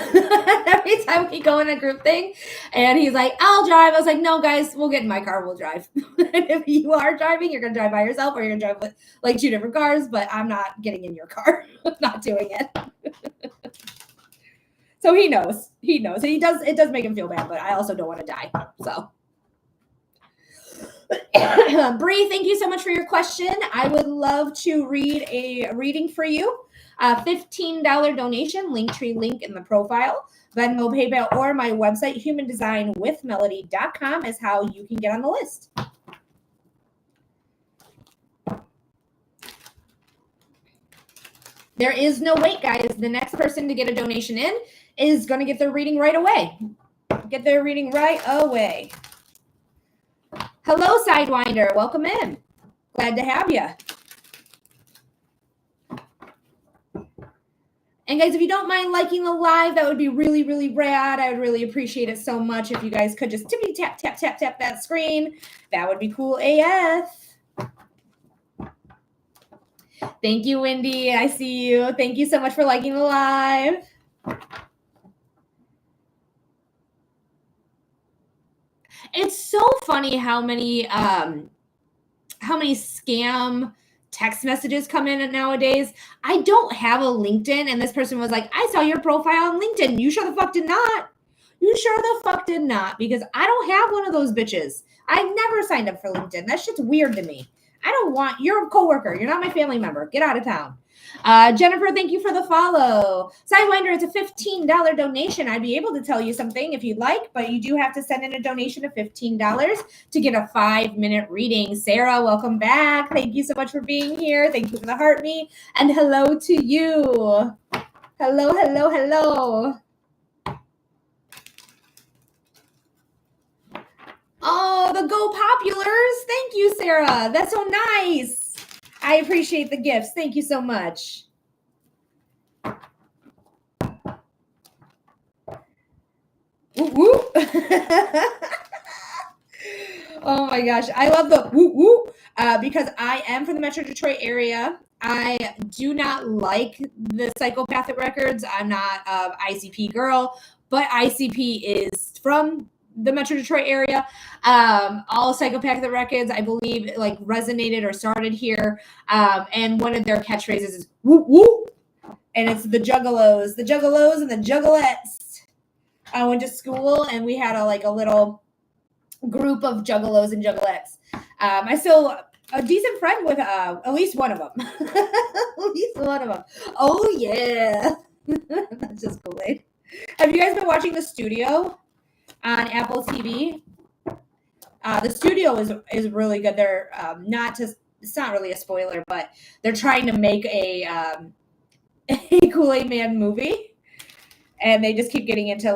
Every time we go in a group thing and he's like, I'll drive. I was like, no, guys, we'll get in my car. We'll drive. If you are driving, you're going to drive by yourself or you're going to drive with like two different cars, but I'm not getting in your car. I'm not doing it. So he knows. It does make him feel bad, but I also don't want to die. So. Bree, thank you so much for your question. I would love to read a reading for you. $15 donation, Linktree link in the profile, Venmo, PayPal, or my website, humandesignwithmelody.com is how you can get on the list. There is no wait, guys. The next person to get a donation in is going to get their reading right away. Get their reading right away. Hello, Sidewinder. Welcome in. Glad to have you. And guys, if you don't mind liking the live, that would be really, really rad. I would really appreciate it so much if you guys could just tippity tap, tap, tap, tap that screen. That would be cool AF. Thank you, Wendy. I see you. Thank you so much for liking the live. It's so funny how many scam text messages come in nowadays. I don't have a LinkedIn, and this person was like, I saw your profile on LinkedIn. You sure the fuck did not. You sure the fuck did not, because I don't have one of those bitches. I never signed up for LinkedIn. That shit's weird to me. I don't want, you're a coworker. You're not my family member. Get out of town. Jennifer, thank you for the follow. Sidewinder, it's a $15 donation. I'd be able to tell you something if you'd like, but you do have to send in a donation of $15 to get a 5-minute reading. Sarah, welcome back. Thank you so much for being here. Thank you for the heart me. And hello to you. Hello, hello, hello. Oh, the Go Populars. Thank you, Sarah. That's so nice. I appreciate the gifts. Thank you so much. Woo woo. Oh my gosh. I love the woo woo because I am from the Metro Detroit area. I do not like the psychopathic records. I'm not an ICP girl, but ICP is from the Metro Detroit area. All psychopathic records, I believe, like resonated or started here. And one of their catchphrases is woo woo. and it's the juggalos and the juggalettes. I went to school and we had a little group of juggalos and juggalettes. I still a decent friend with at least one of them. At least one of them. Oh yeah, that's just Kool-Aid. Have you guys been watching The Studio on Apple TV? The Studio is really good. They're it's not really a spoiler, but they're trying to make a Kool-Aid Man movie, and they just keep getting into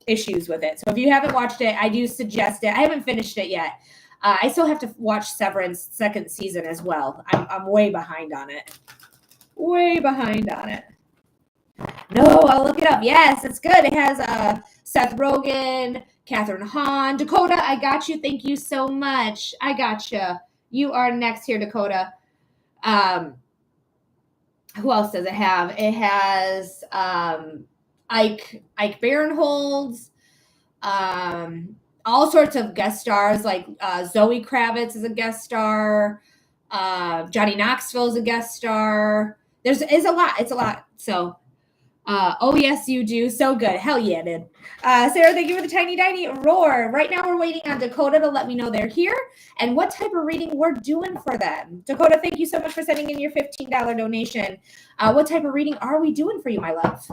issues with it. So if you haven't watched it, I do suggest it. I haven't finished it yet. I still have to watch Severance second season as well. I'm way behind on it. Way behind on it. No, I'll look it up. Yes, it's good. It has Seth Rogen, Catherine Hahn, Dakota. I got you. Thank you so much. I got you. You are next here, Dakota. Who else does it have? It has Ike Barinholtz, all sorts of guest stars, like Zoe Kravitz is a guest star, Johnny Knoxville is a guest star. It's a lot. It's a lot. So, oh yes, you do. So good. Hell yeah, dude. Sarah, thank you for the tiny roar. Right now we're waiting on Dakota to let me know they're here and what type of reading we're doing for them. Dakota, thank you so much for sending in your $15 donation. What type of reading are we doing for you, my love?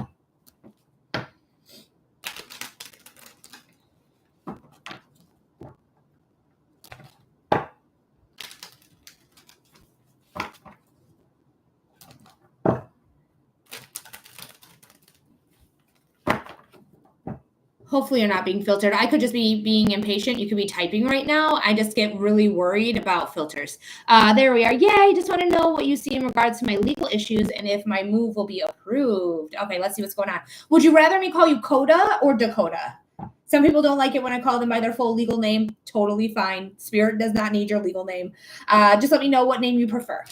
Hopefully you're not being filtered. I could just be being impatient. You could be typing right now. I just get really worried about filters. There we are. Yeah, I just want to know what you see in regards to my legal issues and if my move will be approved. Okay, let's see what's going on. Would you rather me call you Coda or Dakota? Some people don't like it when I call them by their full legal name. Totally fine. Spirit does not need your legal name. Just let me know what name you prefer.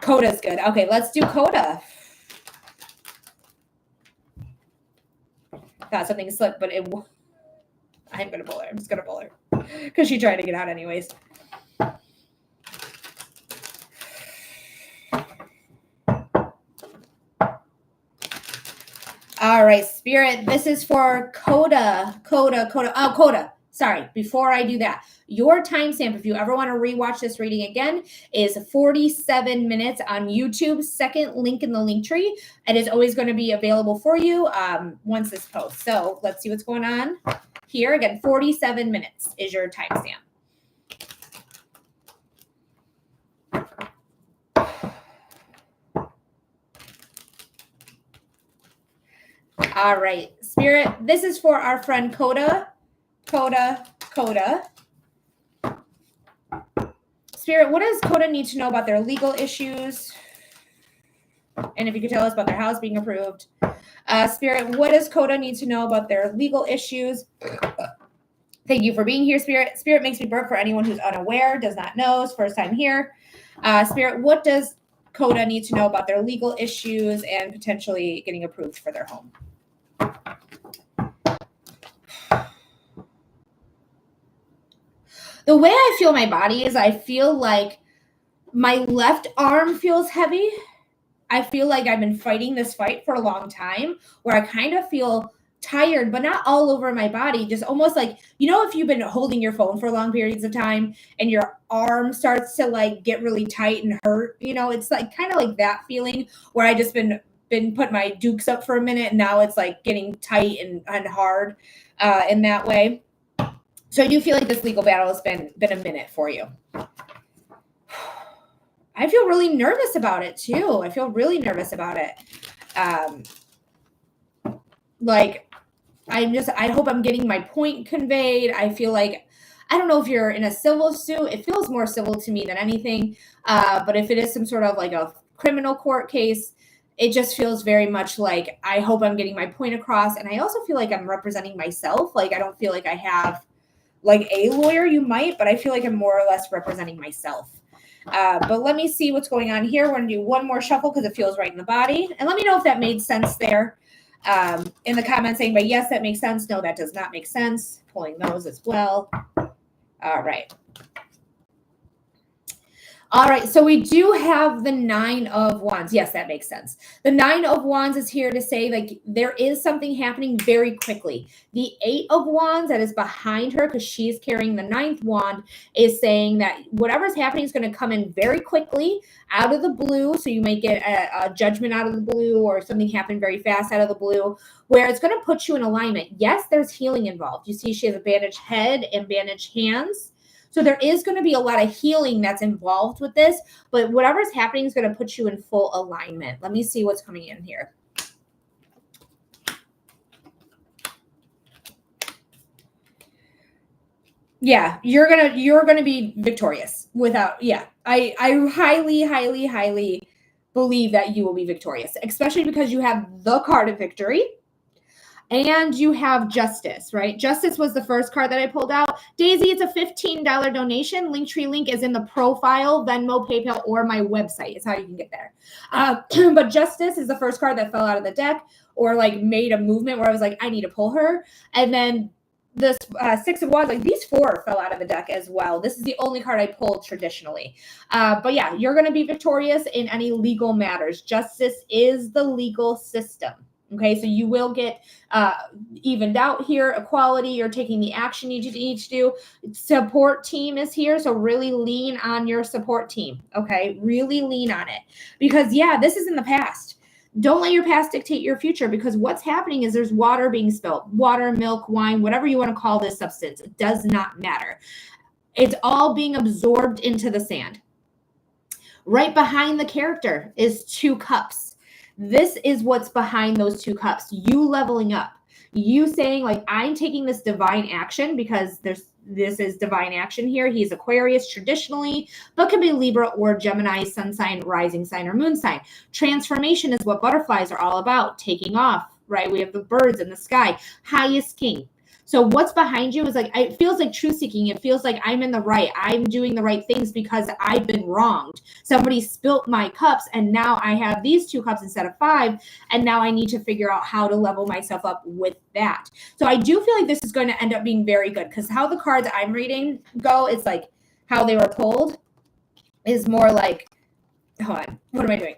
Coda's good. Okay, let's do Coda. Thought something slipped, but I'm going to pull her. I'm just going to pull her because she tried to get out anyways. All right, Spirit, this is for Coda. Oh, Coda. Sorry, before I do that, your timestamp, if you ever want to rewatch this reading again, is 47 minutes on YouTube. Second link in the link tree. It is always going to be available for you once this posts. So let's see what's going on here. Again, 47 minutes is your timestamp. All right, Spirit, this is for our friend Coda. Spirit, what does Coda need to know about their legal issues? And if you could tell us about their house being approved. Spirit, what does Coda need to know about their legal issues? Thank you for being here, Spirit. Spirit makes me burp for anyone who's unaware, does not know, is first time here. Spirit, what does Coda need to know about their legal issues and potentially getting approved for their home? The way I feel my body is I feel like my left arm feels heavy. I feel like I've been fighting this fight for a long time where I kind of feel tired, but not all over my body. Just almost like, if you've been holding your phone for long periods of time and your arm starts to get really tight and hurt, it's kind of like that feeling where I just been putting my dukes up for a minute and now it's getting tight and hard in that way. So I do feel like this legal battle has been a minute for you. I feel really nervous about it too. I feel really nervous about it. I hope I'm getting my point conveyed. I feel like, I don't know if you're in a civil suit. It feels more civil to me than anything. But if it is some sort of a criminal court case, it just feels very much like I hope I'm getting my point across. And I also feel like I'm representing myself. I don't feel like I have a lawyer. You might, but I feel like I'm more or less representing myself. But let me see what's going on here. We're going to do one more shuffle because it feels right in the body. And let me know if that made sense there in the comments saying, but yes, that makes sense. No, that does not make sense. Pulling those as well. All right. All right, so we do have the Nine of Wands. Yes, that makes sense. The Nine of Wands is here to say, like, there is something happening very quickly. The Eight of Wands that is behind her, because she's carrying the ninth wand, is saying that whatever's happening is going to come in very quickly, out of the blue. So you might get a judgment out of the blue, or something happen very fast out of the blue, where it's going to put you in alignment. Yes, there's healing involved. You see she has a bandaged head and bandaged hands. So there is going to be a lot of healing that's involved with this, but whatever's happening is going to put you in full alignment. Let me see what's coming in here. Yeah, you're gonna be victorious without. Yeah, I highly believe that you will be victorious, especially because you have the card of victory. And you have Justice, right? Justice was the first card that I pulled out. Daisy, it's a $15 donation. Linktree link is in the profile, Venmo, PayPal, or my website is how you can get there. But Justice is the first card that fell out of the deck, or like made a movement where I was like, I need to pull her. And then this Six of Wands, like these four fell out of the deck as well. This is the only card I pulled traditionally. But yeah, you're going to be victorious in any legal matters. Justice is the legal system. Okay, so you will get evened out here, equality, you're taking the action you need to do. Support team is here, so really lean on your support team, okay? Really lean on it. Because, yeah, this is in the past. Don't let your past dictate your future, because what's happening is there's water being spilled. Water, milk, wine, whatever you want to call this substance. It does not matter. It's all being absorbed into the sand. Right behind the character is 2 cups. This is what's behind those 2 cups. You leveling up. You saying, like, I'm taking this divine action, because this is divine action here. He's Aquarius traditionally, but can be Libra or Gemini, sun sign, rising sign, or moon sign. Transformation is what butterflies are all about. Taking off, right? We have the birds in the sky. Highest king. So what's behind you is like, it feels like truth seeking. It feels like I'm in the right. I'm doing the right things because I've been wronged. Somebody spilt my cups, and now I have these 2 cups instead of 5. And now I need to figure out how to level myself up with that. So I do feel like this is going to end up being very good, because how the cards I'm reading go, it's like how they were pulled is more like, hold on, what am I doing?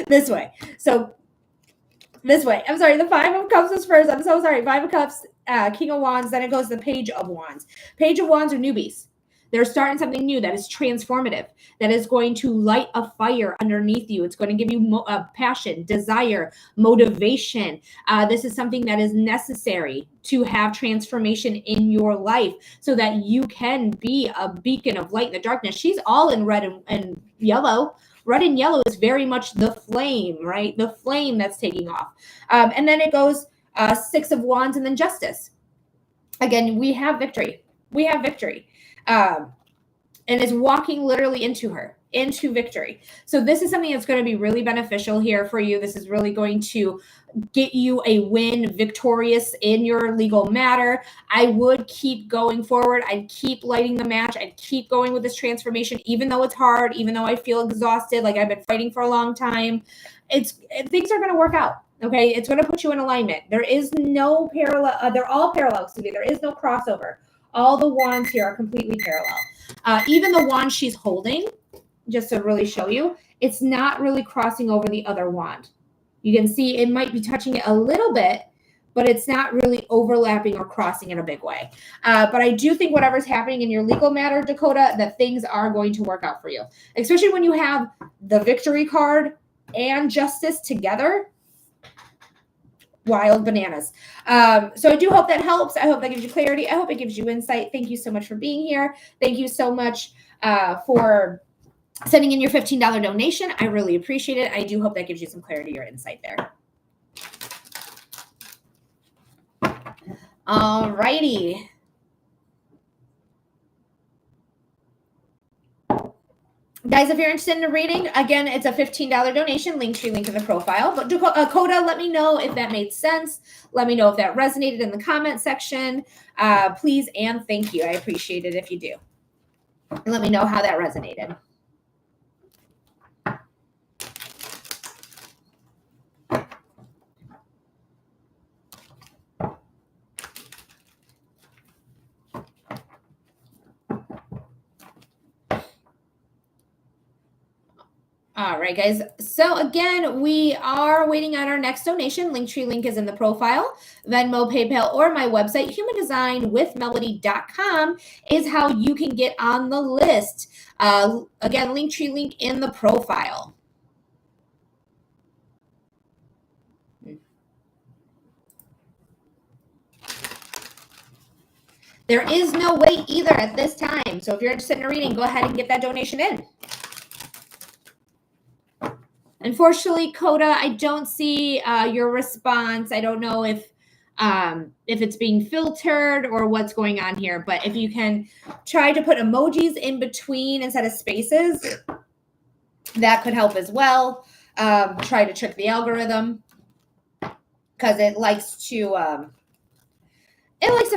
This way. So this way. I'm sorry. The 5 of Cups was first. I'm so sorry. 5 of Cups, King of Wands. Then it goes to the Page of Wands. Page of Wands are newbies. They're starting something new that is transformative, that is going to light a fire underneath you. It's going to give you passion, desire, motivation. This is something that is necessary to have transformation in your life, so that you can be a beacon of light in the darkness. She's all in red and yellow. Red and yellow is very much the flame, right? The flame that's taking off. And then it goes 6 of Wands and then Justice. Again, we have victory. We have victory. And is walking literally into victory. So this is something that's going to be really beneficial here for you. This is really going to get you a win, victorious in your legal matter. I would keep going forward. I'd keep lighting the match. I'd keep going with this transformation, even though it's hard, even though I feel exhausted, like I've been fighting for a long time. Things are going to work out. Okay, it's going to put you in alignment. There is no parallel. They're all parallels to me. There is no crossover. All the wands here are completely parallel. Even the wand she's holding, just to really show you, it's not really crossing over the other wand. You can see it might be touching it a little bit, but it's not really overlapping or crossing in a big way. But I do think whatever's happening in your legal matter, Dakota, that things are going to work out for you, especially when you have the victory card and Justice together. Wild bananas. So I do hope that helps. I hope that gives you clarity. I hope it gives you insight. Thank you so much for being here. Thank you so much for sending in your $15 donation. I really appreciate it. I do hope that gives you some clarity or insight there. All righty. Guys, if you're interested in a reading, again, it's a $15 donation. Link in the profile. But Dakota, let me know if that made sense. Let me know if that resonated in the comment section. Please and thank you. I appreciate it if you do. And let me know how that resonated. All right, guys. So again, we are waiting on our next donation. Linktree link is in the profile. Venmo, PayPal, or my website, humandesignwithmelody.com, is how you can get on the list. Again, Linktree link in the profile. There is no wait either at this time. So if you're interested in a reading, go ahead and get that donation in. Unfortunately, Coda, I don't see your response. I don't know if it's being filtered or what's going on here. But if you can try to put emojis in between instead of spaces, that could help as well. Try to trick the algorithm because it likes to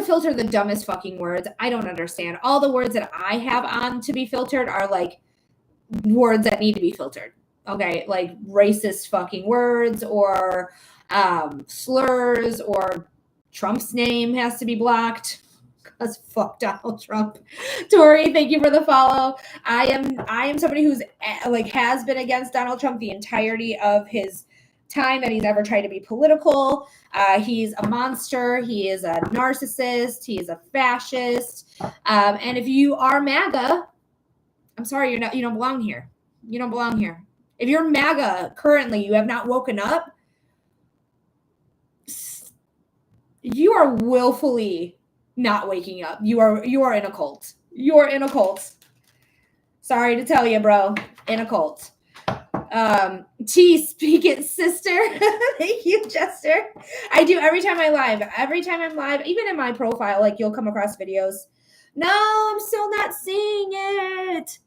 filter the dumbest fucking words. I don't understand. All the words that I have on to be filtered are like words that need to be filtered. Okay, like racist fucking words or slurs, or Trump's name has to be blocked because fuck Donald Trump. Tori, thank you for the follow. I am somebody who's like has been against Donald Trump the entirety of his time that he's ever tried to be political. He's a monster. He is a narcissist. He is a fascist. And if you are MAGA, I'm sorry, you don't belong here. You don't belong here. If you're MAGA currently, you have not woken up, you are willfully not waking up. You are in a cult. You are in a cult. Sorry to tell you, bro. In a cult. T, speak it, sister. Thank you, Jester. I do every time I'm live, even in my profile, like you'll come across videos. No, I'm still not seeing it.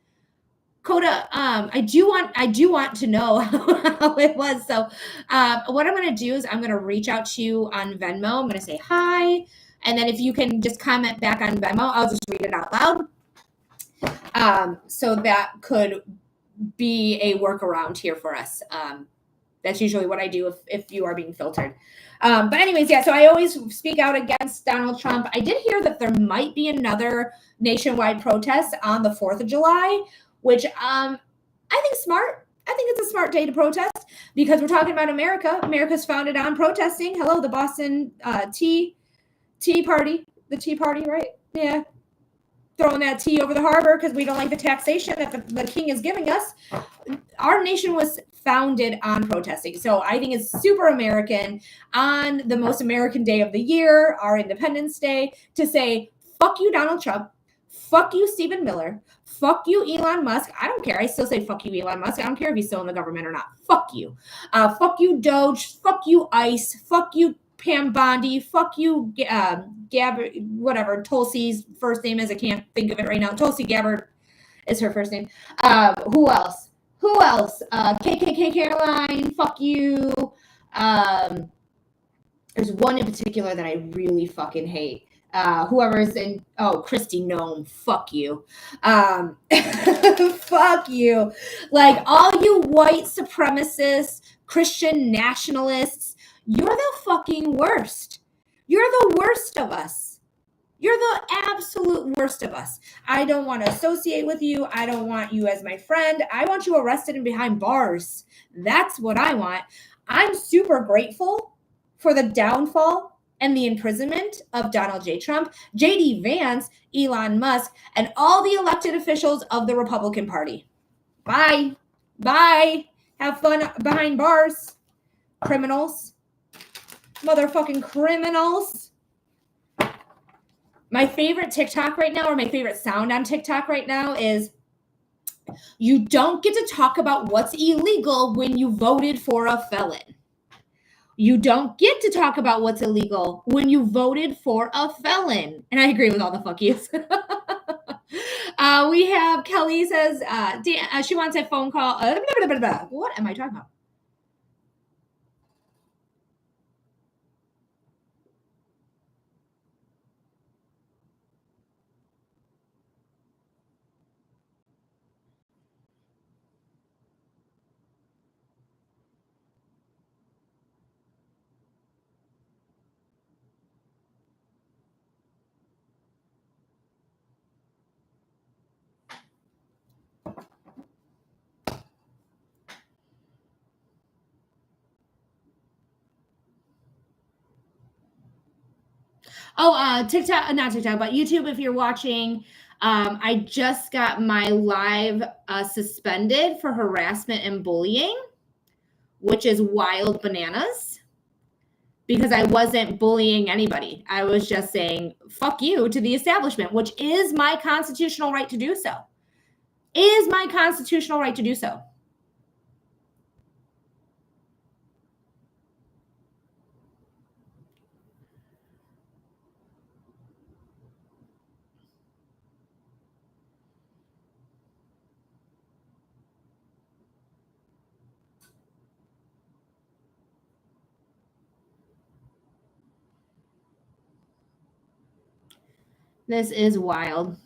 Coda, I do want to know how it was. So what I'm going to do is I'm going to reach out to you on Venmo. I'm going to say hi. And then if you can just comment back on Venmo, I'll just read it out loud. So that could be a workaround here for us. That's usually what I do if you are being filtered. But anyways, yeah, so I always speak out against Donald Trump. I did hear that there might be another nationwide protest on the 4th of July, which I think smart. I think it's a smart day to protest because we're talking about America. America's founded on protesting. Hello, the Boston Tea Party. The Tea Party, right? Yeah. Throwing that tea over the harbor because we don't like the taxation that the king is giving us. Our nation was founded on protesting. So I think it's super American on the most American day of the year, our Independence Day, to say, fuck you, Donald Trump. Fuck you, Stephen Miller. Fuck you, Elon Musk. I don't care. I still say fuck you, Elon Musk. I don't care if he's still in the government or not. Fuck you. Fuck you, Doge. Fuck you, ICE. Fuck you, Pam Bondi. Fuck you, Gabbard, whatever Tulsi's first name is. I can't think of it right now. Tulsi Gabbard is her first name. Who else? KKK Caroline. Fuck you. There's one in particular that I really fucking hate. Whoever's in, Christy Nome, fuck you. Fuck you. Like all you white supremacists, Christian nationalists, you're the fucking worst. You're the worst of us. You're the absolute worst of us. I don't want to associate with you. I don't want you as my friend. I want you arrested and behind bars. That's what I want. I'm super grateful for the downfall and the imprisonment of Donald J. Trump, J.D. Vance, Elon Musk, and all the elected officials of the Republican Party. Bye. Bye. Have fun behind bars, criminals. Motherfucking criminals. My favorite TikTok right now, or my favorite sound on TikTok right now is, you don't get to talk about what's illegal when you voted for a felon. You don't get to talk about what's illegal when you voted for a felon. And I agree with all the fuck yous. We have Kelly says, she wants a phone call. What am I talking about? TikTok, not TikTok, but YouTube. If you're watching, I just got my live suspended for harassment and bullying, which is wild bananas, because I wasn't bullying anybody. I was just saying fuck you to the establishment, which is my constitutional right to do so. Is my constitutional right to do so. This is wild.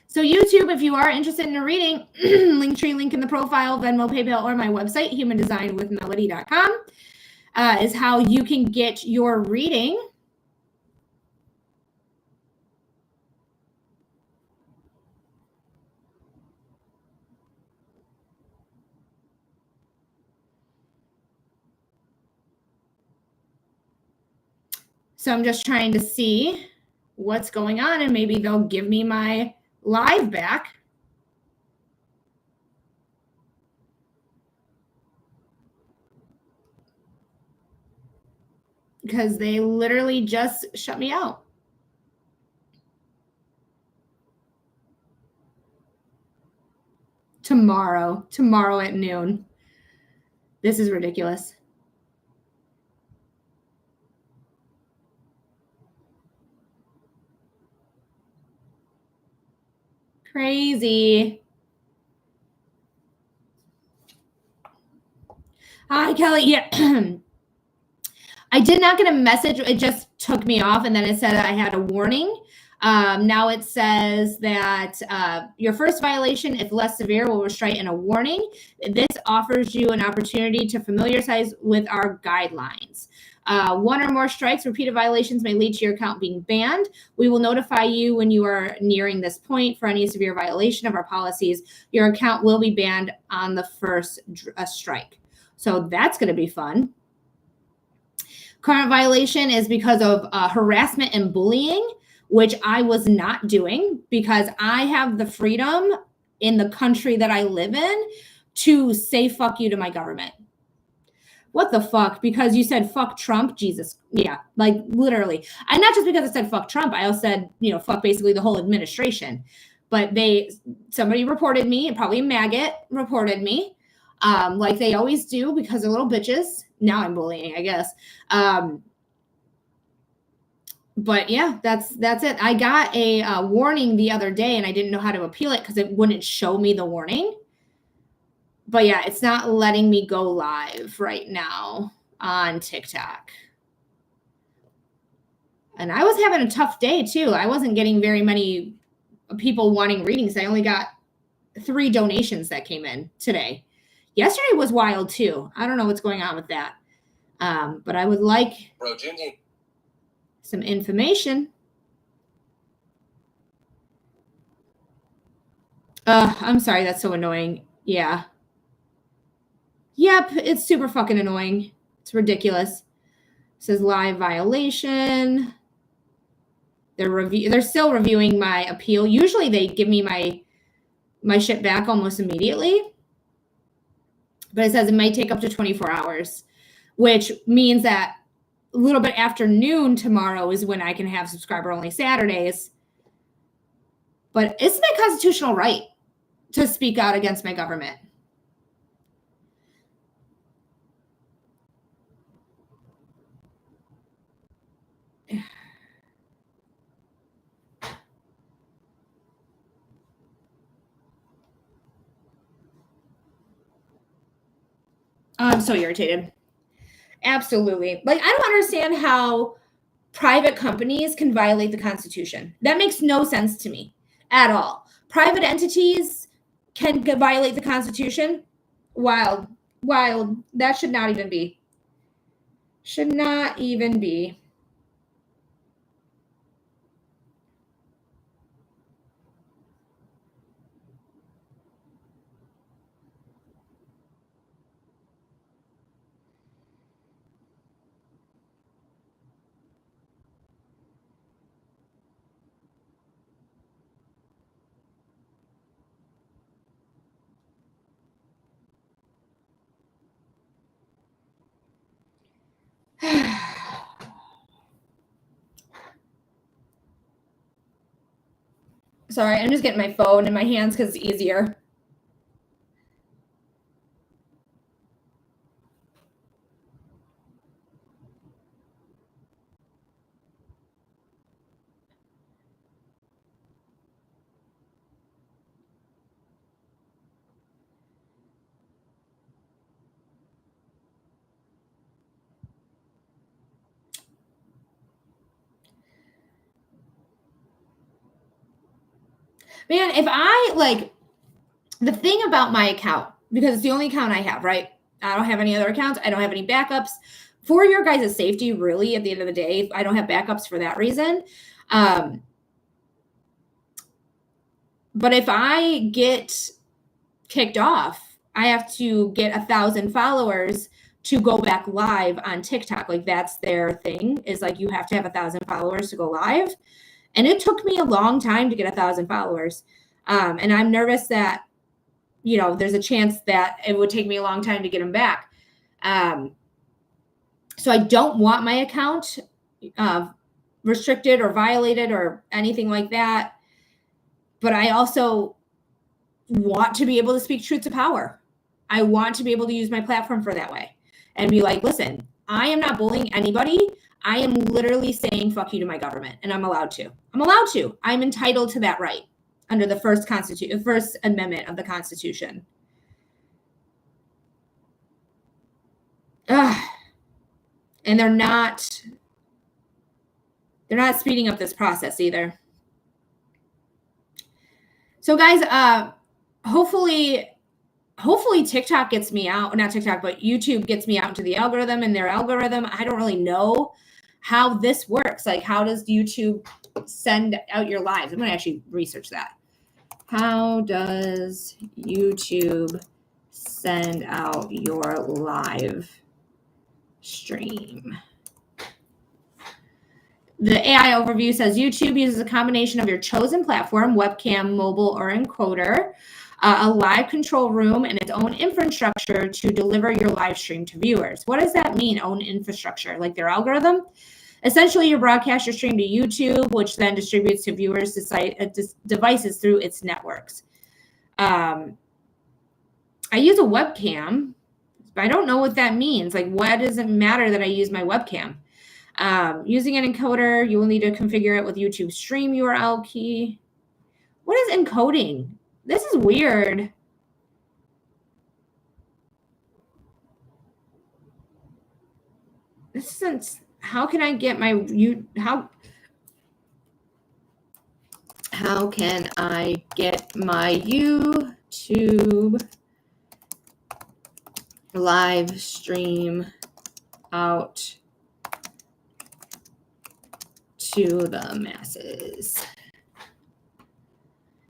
So YouTube, if you are interested in a reading, Linktree link in the profile, Venmo, PayPal, or my website, humandesignwithmelody.com, is how you can get your reading. So I'm just trying to see what's going on, and maybe they'll give me my live back. Because they literally just shut me out. Tomorrow at noon. This is ridiculous. Crazy. Hi, Kelly. Yeah. I did not get a message. It just took me off, and then it said I had a warning. Now it says that your first violation, if less severe, will result in a warning. This offers you an opportunity to familiarize with our guidelines. One or more strikes, repeated violations may lead to your account being banned. We will notify you when you are nearing this point. For any severe violation of our policies, your account will be banned on the first strike. So that's going to be fun. Current violation is because of harassment and bullying, which I was not doing, because I have the freedom in the country that I live in to say fuck you to my government. What the fuck? Because you said fuck Trump? Jesus. Yeah, like literally. And not just because I said fuck Trump, I also said, fuck basically the whole administration. But somebody reported me, probably a maggot reported me, like they always do, because they're little bitches. Now I'm bullying, I guess. But yeah, that's it. I got a warning the other day, and I didn't know how to appeal it because it wouldn't show me the warning. But yeah, it's not letting me go live right now on TikTok. And I was having a tough day too. I wasn't getting very many people wanting readings. I only got 3 donations that came in today. Yesterday was wild too. I don't know what's going on with that. But I would like some information. I'm sorry, that's so annoying. Yeah. Yep, it's super fucking annoying. It's ridiculous. It says live violation. They're still reviewing my appeal. Usually they give me my shit back almost immediately. But it says it may take up to 24 hours, which means that a little bit after noon tomorrow is when I can have subscriber-only Saturdays. But it's my constitutional right to speak out against my government. I'm so irritated. Absolutely. Like, I don't understand how private companies can violate the Constitution. That makes no sense to me at all. Private entities can violate the Constitution. Wild. That should not even be. Should not even be. Sorry, I'm just getting my phone in my hands because it's easier. Man, if I like the thing about my account, because it's the only account I have, right? I don't have any other accounts. I don't have any backups. For your guys' safety, really, at the end of the day, I don't have backups for that reason. But if I get kicked off, I have to get 1,000 followers to go back live on TikTok. Like that's their thing, is like you have to have 1,000 followers to go live. And it took me a long time to get 1,000 followers. And I'm nervous that, you know, there's a chance that it would take me a long time to get them back. So I don't want my account restricted or violated or anything like that. But I also want to be able to speak truth to power. I want to be able to use my platform for that way and be like, listen, I am not bullying anybody. I am literally saying fuck you to my government, and I'm allowed to. I'm entitled to that right under the First Amendment of the Constitution. And they're not speeding up this process either. So guys, hopefully TikTok gets me out, not TikTok, but YouTube gets me out into the algorithm and their algorithm. I don't really know how this works. Like, how does YouTube send out your lives? I'm going to actually research that. How does YouTube send out your live stream? The AI overview says YouTube uses a combination of your chosen platform, webcam, mobile, or encoder, a live control room, and its own infrastructure to deliver your live stream to viewers. What does that mean, own infrastructure? Like their algorithm? Essentially, you broadcast your stream to YouTube, which then distributes to viewers' devices through its networks. I use a webcam, but I don't know what that means. Like, what does it matter that I use my webcam? Using an encoder, you will need to configure it with YouTube stream URL key. What is encoding? This is weird. This isn't. How can I get my how can I get my YouTube live stream out to the masses?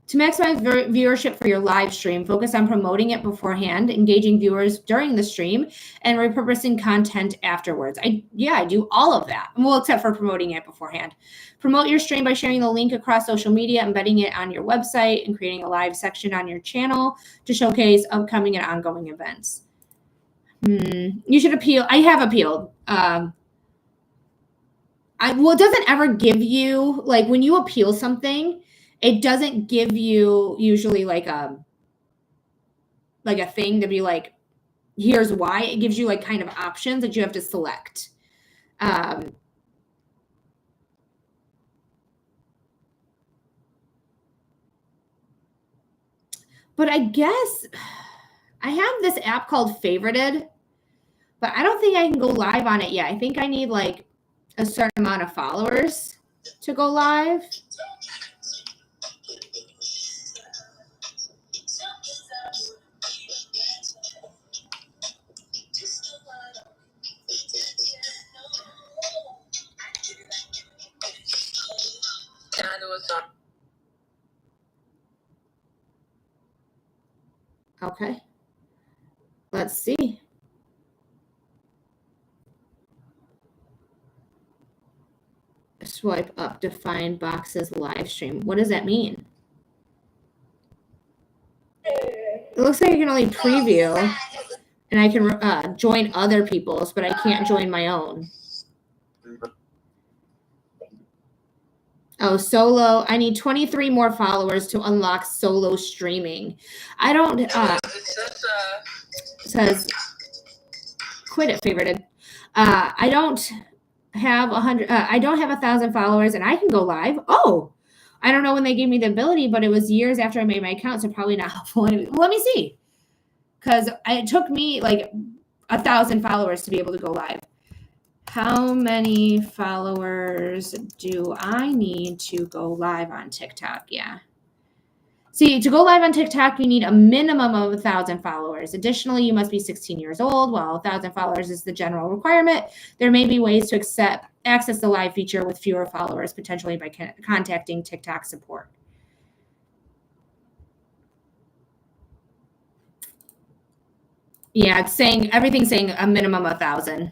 To maximize viewership for your live stream, focus on promoting it beforehand, engaging viewers during the stream, and repurposing content afterwards. I do all of that. Well, except for promoting it beforehand. Promote your stream by sharing the link across social media, embedding it on your website, and creating a live section on your channel to showcase upcoming and ongoing events. You should appeal. I have appealed. It doesn't ever give you, like, when you appeal something, it doesn't give you usually like a thing to be like, here's why. It gives you like kind of options that you have to select. But I guess I have this app called Favorited, but I don't think I can go live on it yet. I think I need like a certain amount of followers to go live. Okay. Let's see. Swipe up to find boxes live stream. What does that mean? It looks like I can only preview, and I can join other people's, but I can't join my own. Oh, solo. I need 23 more followers to unlock solo streaming. I don't, it says, quit it, favorited. I don't have 100, I don't have 1,000 followers and I can go live. Oh, I don't know when they gave me the ability, but it was years after I made my account, so probably not helpful. Let me see. Because it took me like 1,000 followers to be able to go live. How many followers do I need to go live on TikTok? Yeah. See, to go live on TikTok, you need a minimum of 1,000 followers. Additionally, you must be 16 years old. While 1,000 followers is the general requirement, there may be ways to access the live feature with fewer followers, potentially by contacting TikTok support. Yeah, it's saying everything's saying a minimum of 1,000.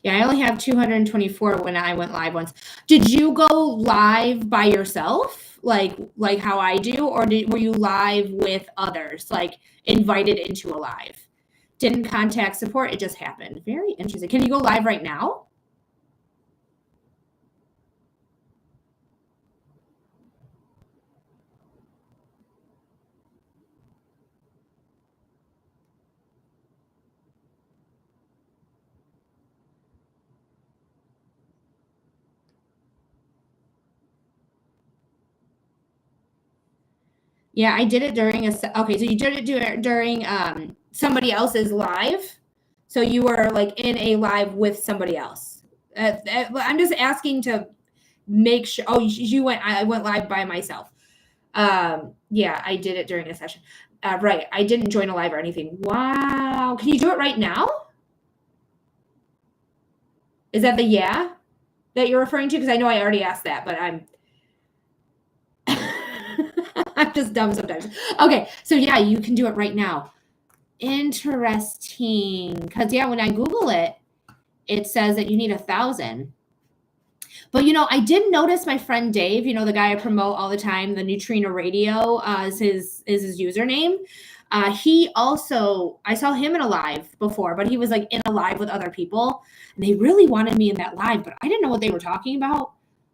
Yeah, I only have 224 when I went live once. Did you go live by yourself, like how I do, or were you live with others, like invited into a live? Didn't contact support, it just happened. Very interesting. Can you go live right now? Yeah, I did it during okay, so you did it during somebody else's live. So you were like in a live with somebody else. I'm just asking to make sure. Oh, I went live by myself. Yeah, I did it during a session. Right. I didn't join a live or anything. Wow. Can you do it right now? Is that the yeah that you're referring to? Because I know I already asked that, but I'm I'm just dumb sometimes. Okay, so yeah, you can do it right now. Interesting. Because yeah, when I Google it, it says that you need 1,000. But I did notice my friend Dave, the guy I promote all the time, the Neutrino Radio is his username. He also, I saw him in a live before, but he was like in a live with other people, and they really wanted me in that live, but I didn't know what they were talking about.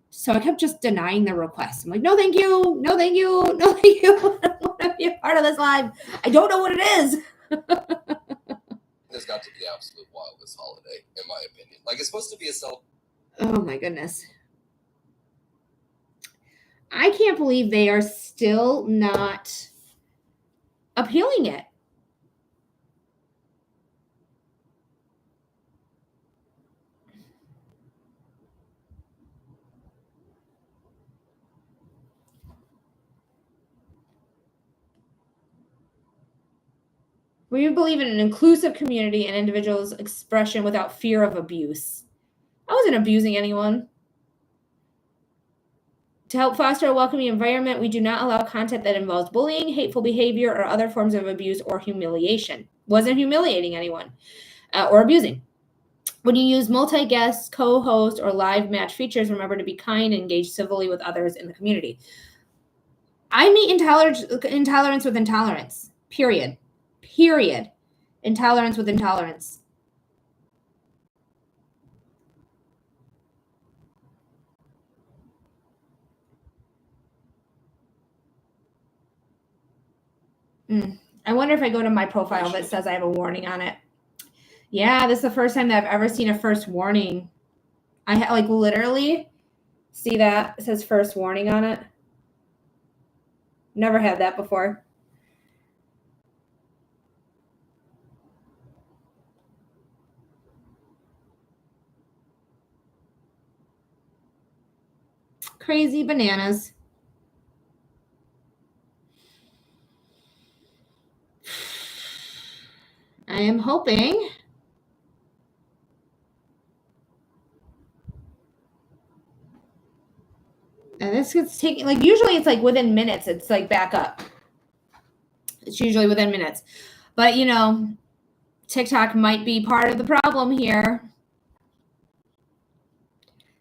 So I kept just denying their requests. I'm like, no, thank you. No, thank you. No, thank you. I don't want to be a part of this live. I don't know what it is. It's got to be the absolute wildest holiday, in my opinion. Like, it's supposed to be a Oh my goodness. I can't believe they are still not appealing it. We believe in an inclusive community and individuals' expression without fear of abuse. I wasn't abusing anyone. To help foster a welcoming environment, we do not allow content that involves bullying, hateful behavior, or other forms of abuse or humiliation. Wasn't humiliating anyone or abusing. When you use multi-guest, co-host, or live match features, remember to be kind and engage civilly with others in the community. I meet intolerance with intolerance. Period. Intolerance with intolerance. I wonder if I go to my profile that says I have a warning on it. Yeah, this is the first time that I've ever seen a first warning. I like literally see that it says first warning on it. Never had that before. Crazy bananas. I am hoping. And this gets taken, like, usually it's like within minutes, it's like back up. It's usually within minutes. But, TikTok might be part of the problem here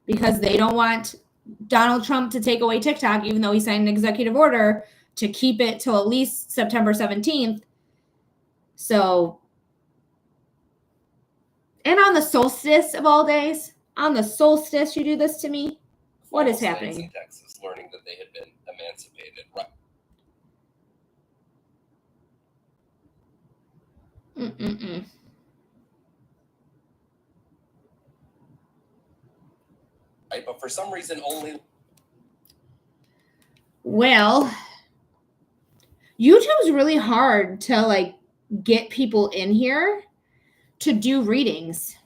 because they don't want Donald Trump to take away TikTok, even though he signed an executive order to keep it till at least September 17th. So, and on the solstice of all days, On the solstice, you do this to me? What is Almost happening? In Texas, learning that they had been emancipated. Right. Right, but for some reason only. Well, YouTube's really hard to like get people in here to do readings.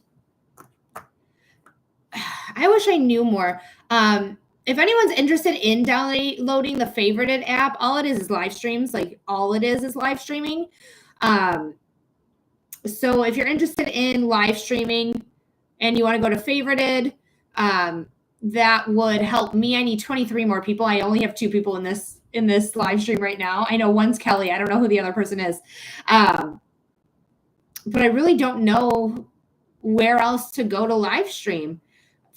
I wish I knew more. If anyone's interested in downloading the Favorited app, all it is live streams. Like all it is live streaming. So if you're interested in live streaming and you want to go to Favorited, that would help me. I need 23 more people. I only have 2 people in this live stream right now. I know one's Kelly. I don't know who the other person is. But I really don't know where else to go to live stream.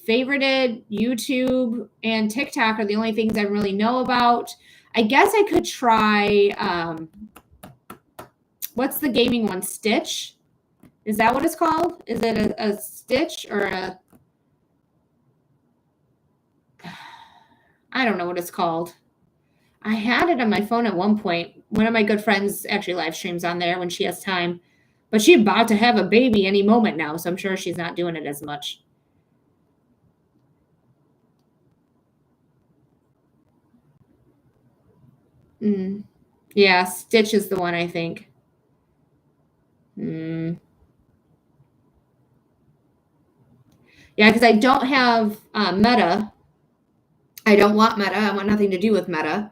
Favorited, YouTube, and TikTok are the only things I really know about. I guess I could try, what's the gaming one? Stitch? Is that what it's called? Is it a Stitch or a... I don't know what it's called. I had it on my phone at one point. One of my good friends actually live streams on there when she has time. But she's about to have a baby any moment now, so I'm sure she's not doing it as much. Yeah, Stitch is the one, I think. Yeah, because I don't have Meta. I don't want Meta. I want nothing to do with Meta.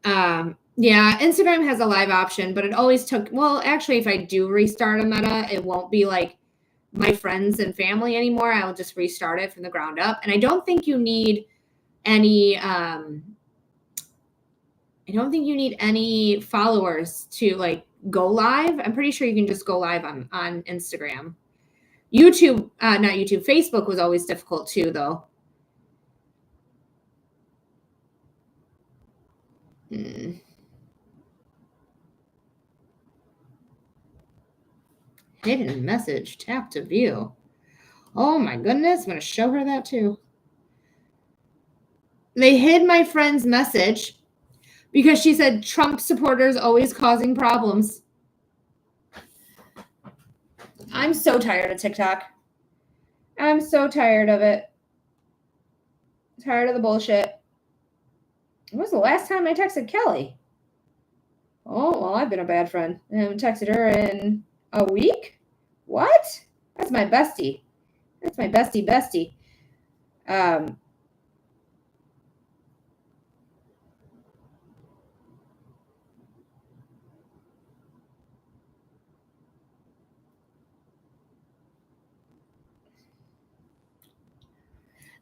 Yeah, Instagram has a live option, but it always took... Well, actually, if I do restart a Meta, it won't be like my friends and family anymore. I'll just restart it from the ground up. And I don't think you need any... I don't think you need any followers to like go live. I'm pretty sure you can just go live on Instagram. YouTube, not YouTube, Facebook was always difficult too, though. Hidden message, tap to view. Oh my goodness, I'm going to show her that too. They hid my friend's message because she said Trump supporters always causing problems. I'm so tired of TikTok. I'm so tired of it. Tired of the bullshit. When was the last time I texted Kelly? Oh, well, I've been a bad friend. I haven't texted her in a week? What? That's my bestie. That's my bestie.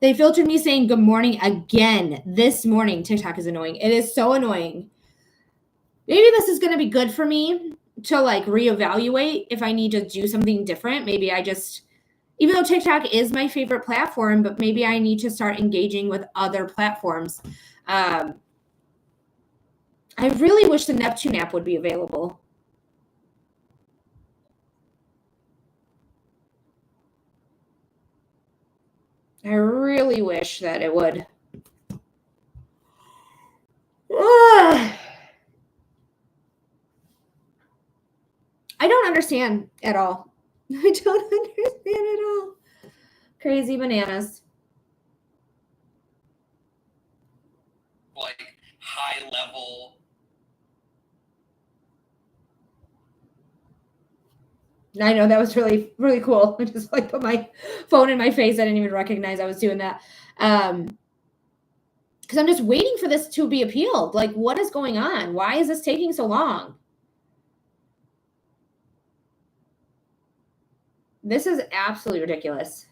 They filtered me saying good morning again this morning. TikTok is annoying. It is so annoying. Maybe this is going to be good for me to like reevaluate if I need to do something different. Maybe I just, even though TikTok is my favorite platform, but maybe I need to start engaging with other platforms. I really wish the Neptune app would be available. I really wish that it would. Ugh. I don't understand at all. I don't understand at all. Crazy bananas. Like high level. I know that was really, really cool. I just like put my phone in my face. I didn't even recognize I was doing that. Because I'm just waiting for this to be appealed. Like, what is going on? Why is this taking so long? This is absolutely ridiculous.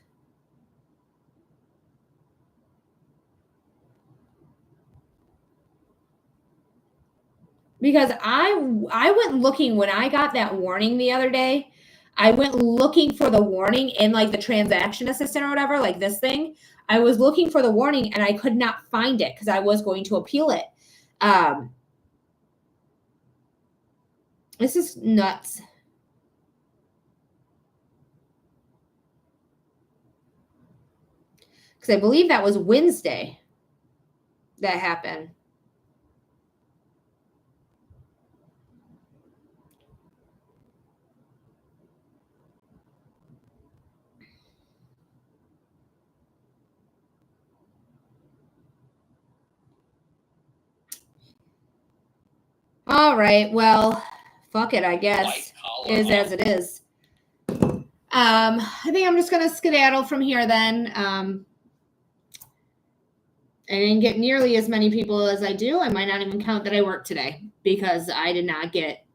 Because I went looking when I got that warning the other day. I went looking for the warning in like the transaction assistant or whatever, like this thing. I was looking for the warning and I could not find it because I was going to appeal it. This is nuts. Because I believe that was Wednesday that happened. All right. Well, fuck it, I guess. Is as it is. I think I'm just going to skedaddle from here then. I didn't get nearly as many people as I do. I might not even count that I worked today because I didn't get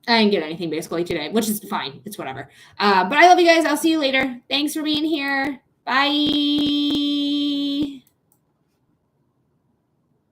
anything basically today, which is fine. It's whatever. But I love you guys. I'll see you later. Thanks for being here. Bye.